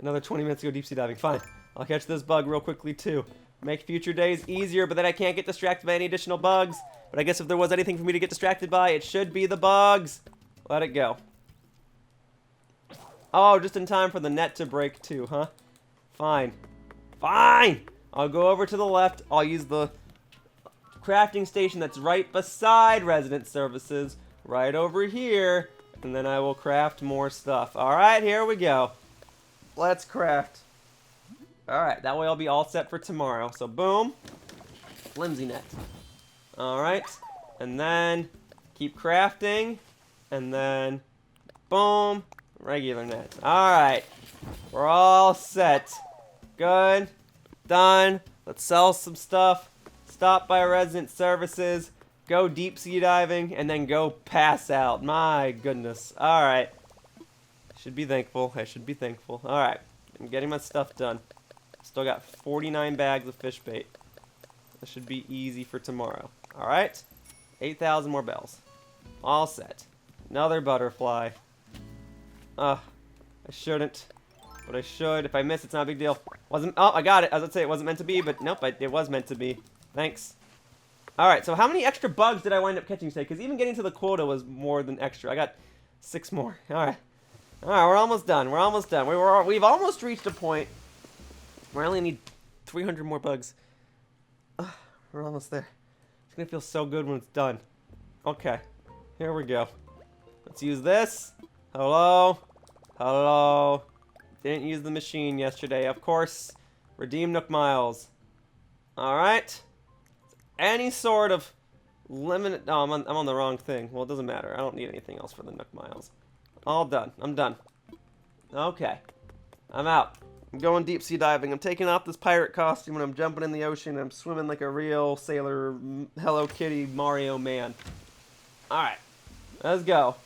another 20 minutes to go deep sea diving. Fine. I'll catch this bug real quickly, too. Make future days easier, but then I can't get distracted by any additional bugs. But I guess if there was anything for me to get distracted by, it should be the bugs. Let it go. Oh, just in time for the net to break, too, huh? Fine. Fine! I'll go over to the left. I'll use the crafting station that's right beside Resident Services, right over here. And then I will craft more stuff. Alright, here we go. Let's craft. Alright, that way I'll be all set for tomorrow. So, boom. Flimsy net. Alright. And then keep crafting. And then boom. Regular net. Alright. We're all set. Good. Done. Let's sell some stuff. Stop by Resident Services. Go deep sea diving. And then go pass out. My goodness. Alright. Should be thankful. I should be thankful. Alright. I'm getting my stuff done. Still got 49 bags of fish bait. This should be easy for tomorrow. Alright. 8,000 more bells. All set. Another butterfly. I shouldn't. But I should. If I miss, it's not a big deal. Wasn't. Oh, I got it. I was going to say it wasn't meant to be, but nope, it was meant to be. Thanks. Alright, so how many extra bugs did I wind up catching today? Because even getting to the quota was more than extra. I got 6 more. Alright. Alright, we're almost done. We're almost done. We've almost reached a point where I only need 300 more bugs. We're almost there. It's going to feel so good when it's done. Okay. Here we go. Let's use this. Hello. Hello. Didn't use the machine yesterday. Of course. Redeem Nook Miles. Alright. Any sort of limited... Oh, I'm on the wrong thing. Well, it doesn't matter. I don't need anything else for the Nook Miles. All done. I'm done. Okay. I'm out. I'm going deep sea diving. I'm taking off this pirate costume and I'm jumping in the ocean and I'm swimming like a real sailor Hello Kitty Mario man. Alright. Let's go.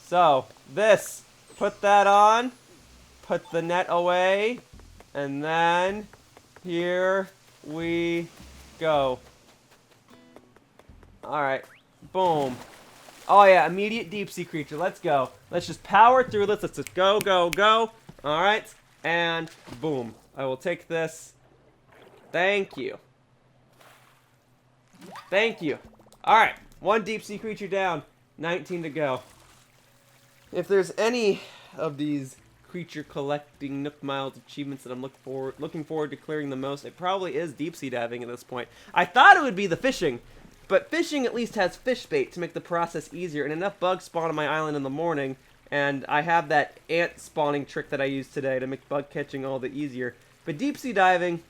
So, this. Put that on. Put the net away. And then, here we go. Alright. Boom. Oh yeah, immediate deep sea creature. Let's go. Let's just power through this. Let's just go, go, go. Alright. And boom. I will take this. Thank you. Thank you. Alright. 1 deep sea creature down. 19 to go. If there's any of these creature collecting Nook Miles achievements that I'm looking forward to clearing the most, it probably is deep sea diving at this point. I thought it would be the fishing. But fishing at least has fish bait to make the process easier. And enough bugs spawn on my island in the morning. And I have that ant spawning trick that I used today to make bug catching all the easier. But deep sea diving,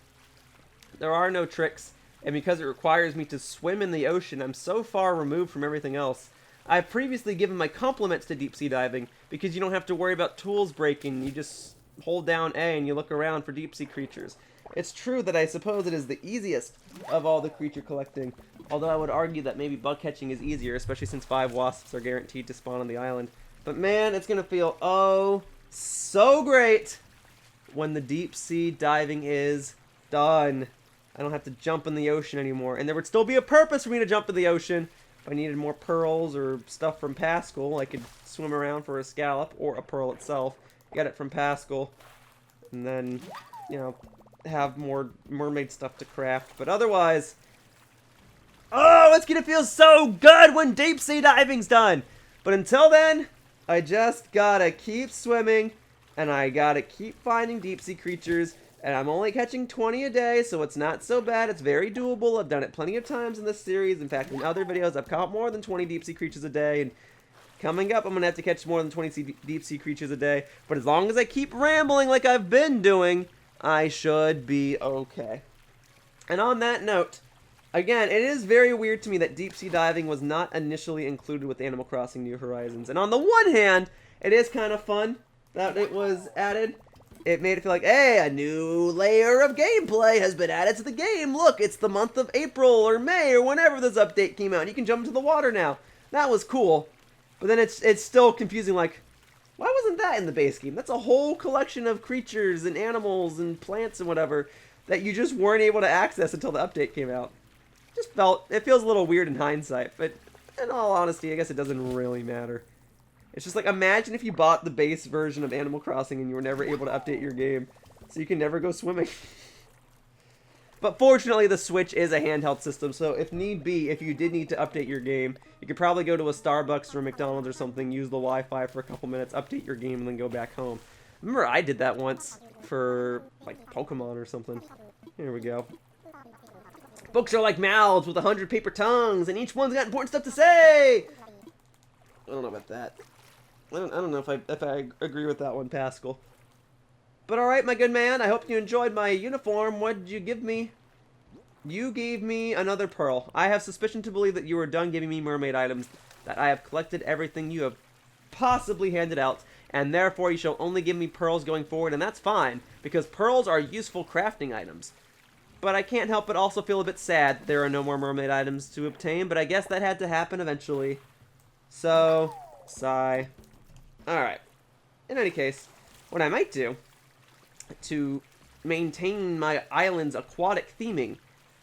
there are no tricks, and because it requires me to swim in the ocean, I'm so far removed from everything else. I've previously given my compliments to deep sea diving, because you don't have to worry about tools breaking, you just hold down A and you look around for deep sea creatures. It's true that I suppose it is the easiest of all the creature collecting, although I would argue that maybe bug catching is easier, especially since 5 wasps are guaranteed to spawn on the island. But man, it's gonna feel oh so great when the deep sea diving is done. I don't have to jump in the ocean anymore, and there would still be a purpose for me to jump in the ocean. If I needed more pearls or stuff from Pascal, I could swim around for a scallop or a pearl itself, get it from Pascal, and then, you know, have more mermaid stuff to craft. But otherwise, oh, it's gonna feel so good when deep sea diving's done. But until then, I just gotta keep swimming, and I gotta keep finding deep sea creatures. And I'm only catching 20 a day, so it's not so bad. It's very doable. I've done it plenty of times in this series. In fact, in other videos, I've caught more than 20 deep sea creatures a day. And coming up, I'm going to have to catch more than 20 deep sea creatures a day. But as long as I keep rambling like I've been doing, I should be okay. And on that note, again, it is very weird to me that deep sea diving was not initially included with Animal Crossing New Horizons. And on the one hand, it is kind of fun that it was added. It made it feel like, hey, a new layer of gameplay has been added to the game. Look, it's the month of April or May or whenever this update came out. You can jump into the water now. That was cool. But then it's still confusing, like, why wasn't that in the base game? That's a whole collection of creatures and animals and plants and whatever that you just weren't able to access until the update came out. It feels a little weird in hindsight, but in all honesty, I guess it doesn't really matter. It's just like, imagine if you bought the base version of Animal Crossing and you were never able to update your game, so you can never go swimming. But fortunately, the Switch is a handheld system, so if need be, if you did need to update your game, you could probably go to a Starbucks or a McDonald's or something, use the Wi-Fi for a couple minutes, update your game, and then go back home. Remember, I did that once for, like, Pokemon or something. Here we go. Books are like mouths with 100 paper tongues, and each one's got important stuff to say! I don't know about that. I don't know if I agree with that one, Pascal. But alright, my good man, I hope you enjoyed my uniform. What did you give me? You gave me another pearl. I have suspicion to believe that you are done giving me mermaid items, that I have collected everything you have possibly handed out, and therefore you shall only give me pearls going forward, and that's fine, because pearls are useful crafting items. But I can't help but also feel a bit sad that there are no more mermaid items to obtain, but I guess that had to happen eventually. So, sigh. Alright. In any case, what I might do to maintain my island's aquatic theming,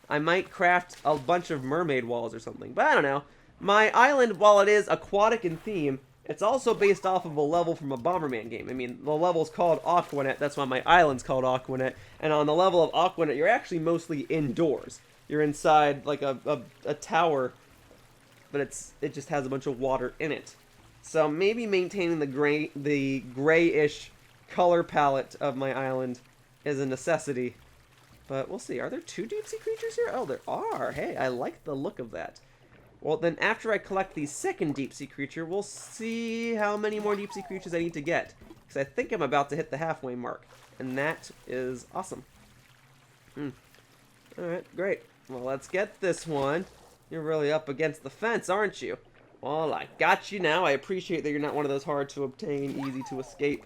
I might craft a bunch of mermaid walls or something. But I don't know. My island, while it is aquatic in theme, it's also based off of a level from a Bomberman game. I mean, the level's called Aquanet, that's why my island's called Aquanet. And on the level of Aquanet, you're actually mostly indoors. You're inside, like, a tower, but it just has a bunch of water in it. So maybe maintaining the grayish color palette of my island is a necessity. But we'll see. Are there 2 deep sea creatures here? Oh, there are. Hey, I like the look of that. Well, then after I collect the second deep sea creature, we'll see how many more deep sea creatures I need to get. Because I think I'm about to hit the halfway mark. And that is awesome. Alright, great. Well, let's get this one. You're really up against the fence, aren't you? Well, I got you now. I appreciate that you're not one of those hard to obtain, easy to escape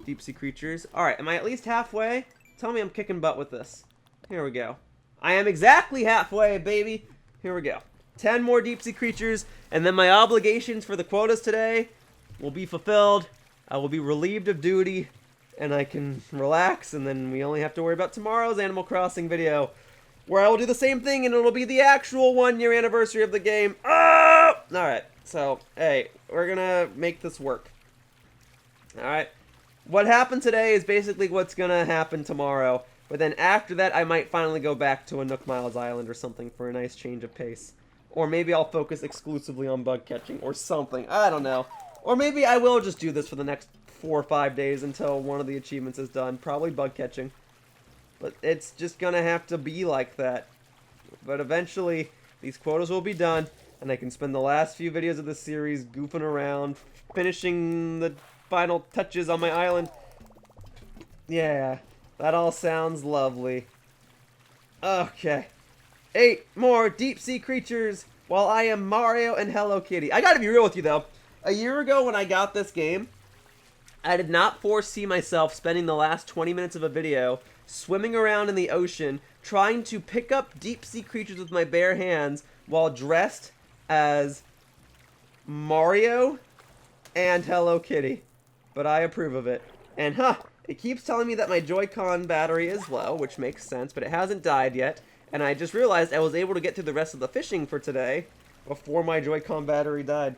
deep sea creatures. Alright, am I at least halfway? Tell me I'm kicking butt with this. Here we go. I am exactly halfway, baby. Here we go. 10 more deep sea creatures, and then my obligations for the quotas today will be fulfilled. I will be relieved of duty, and I can relax, and then we only have to worry about tomorrow's Animal Crossing video, where I will do the same thing, and it'll be the actual 1-year anniversary of the game. Oh! Alright, so, hey, we're gonna make this work. Alright. What happened today is basically what's gonna happen tomorrow, but then after that, I might finally go back to a Nook Miles Island or something for a nice change of pace. Or maybe I'll focus exclusively on bug catching or something. I don't know. Or maybe I will just do this for the next 4 or 5 days until one of the achievements is done. Probably bug catching. But it's just gonna have to be like that. But eventually, these quotas will be done, and I can spend the last few videos of this series goofing around, finishing the final touches on my island. Yeah, that all sounds lovely. Okay. 8 more deep sea creatures while I am Mario and Hello Kitty. I gotta be real with you though. A year ago when I got this game, I did not foresee myself spending the last 20 minutes of a video swimming around in the ocean trying to pick up deep sea creatures with my bare hands while dressed as Mario and Hello Kitty. But I approve of it. And it keeps telling me that my Joy-Con battery is low, which makes sense, but it hasn't died yet. And I just realized I was able to get through the rest of the fishing for today before my Joy-Con battery died.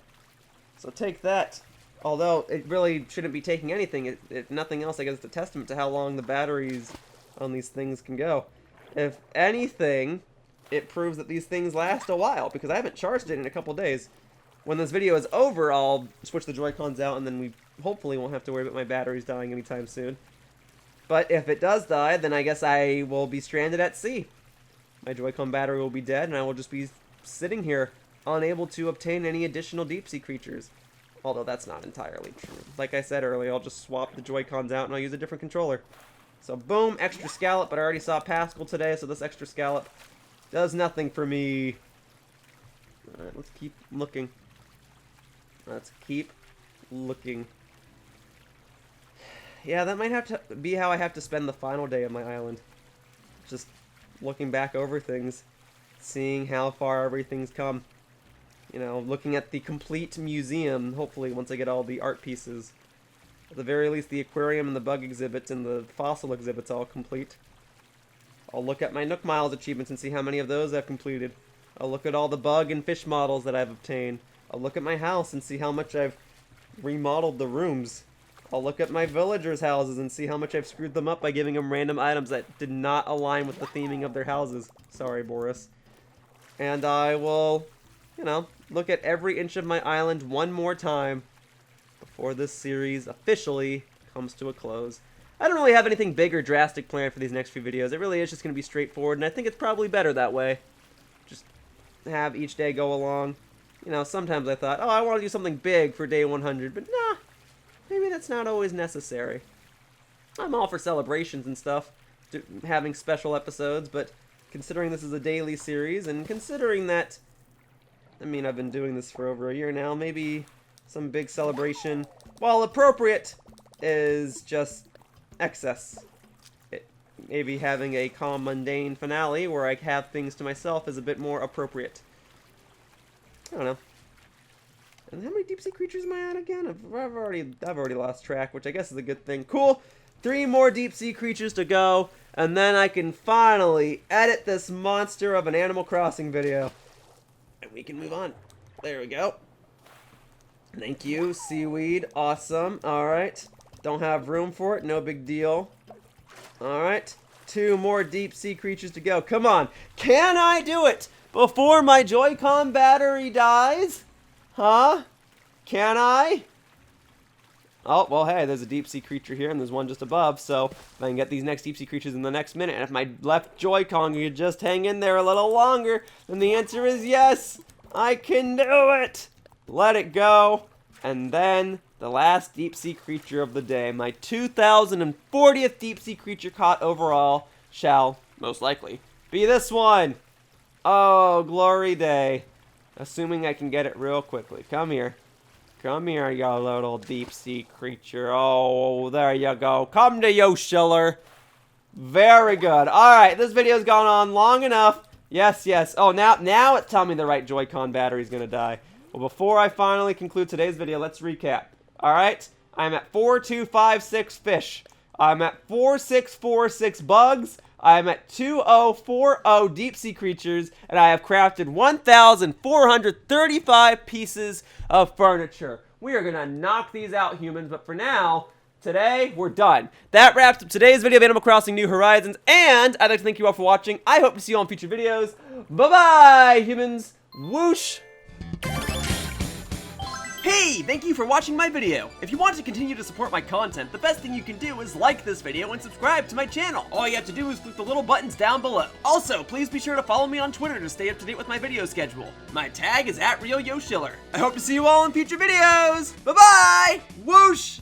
So take that. Although it really shouldn't be taking anything. If nothing else, I guess it's a testament to how long the batteries on these things can go. If anything, it proves that these things last a while, because I haven't charged it in a couple days. When this video is over, I'll switch the Joy-Cons out, and then we hopefully won't have to worry about my batteries dying anytime soon. But if it does die, then I guess I will be stranded at sea. My Joy-Con battery will be dead, and I will just be sitting here, unable to obtain any additional deep-sea creatures. Although that's not entirely true. Like I said earlier, I'll just swap the Joy-Cons out, and I'll use a different controller. So boom, extra scallop, but I already saw Pascal today, so this extra scallop does nothing for me. Alright, let's keep looking. Let's keep looking. Yeah, that might have to be how I have to spend the final day of my island. Just looking back over things, seeing how far everything's come. You know, looking at the complete museum, hopefully, once I get all the art pieces. At the very least, the aquarium and the bug exhibits and the fossil exhibits all complete. I'll look at my Nook Miles achievements and see how many of those I've completed. I'll look at all the bug and fish models that I've obtained. I'll look at my house and see how much I've remodeled the rooms. I'll look at my villagers' houses and see how much I've screwed them up by giving them random items that did not align with the theming of their houses. Sorry, Boris. And I will, you know, look at every inch of my island one more time before this series officially comes to a close. I don't really have anything big or drastic planned for these next few videos. It really is just going to be straightforward, and I think it's probably better that way. Just have each day go along. You know, sometimes I thought, oh, I want to do something big for day 100, but nah, maybe that's not always necessary. I'm all for celebrations and stuff, having special episodes, but considering this is a daily series, and considering that, I mean, I've been doing this for over a year now, maybe some big celebration, while appropriate, is just excess. Maybe having a calm, mundane finale where I have things to myself is a bit more appropriate. I don't know. And how many deep sea creatures am I at again? I've already lost track, which I guess is a good thing. Cool. 3 more deep sea creatures to go, and then I can finally edit this monster of an Animal Crossing video. And we can move on. There we go. Thank you, seaweed. Awesome. Alright. Don't have room for it. No big deal. Alright. 2 more deep sea creatures to go. Come on. Can I do it before my Joy-Con battery dies? Huh? Can I? Oh, well, hey, there's a deep sea creature here, and there's one just above, so if I can get these next deep sea creatures in the next minute, and if my left Joy-Con could just hang in there a little longer, then the answer is yes! I can do it! Let it go, and then the last deep sea creature of the day, my 2040th deep sea creature caught overall, shall, most likely, be this one! Oh, glory day. Assuming I can get it real quickly. Come here. Come here, you little deep sea creature. Oh, there you go. Come to Yoshiller. Very good. Alright, this video's gone on long enough. Yes, yes. Oh, now it's telling me the right Joy-Con battery's gonna die. Well, before I finally conclude today's video, let's recap. Alright, I'm at 4256 fish. I'm at 4646 bugs. I'm at 2040 deep sea creatures, and I have crafted 1,435 pieces of furniture. We are gonna knock these out, humans, but for now, today, we're done. That wraps up today's video of Animal Crossing New Horizons, and I'd like to thank you all for watching. I hope to see you all in future videos. Bye-bye, humans. Whoosh! Hey, thank you for watching my video. If you want to continue to support my content, the best thing you can do is like this video and subscribe to my channel. All you have to do is click the little buttons down below. Also, please be sure to follow me on Twitter to stay up to date with my video schedule. My tag is @RealYoshiller. I hope to see you all in future videos. Bye-bye! Whoosh!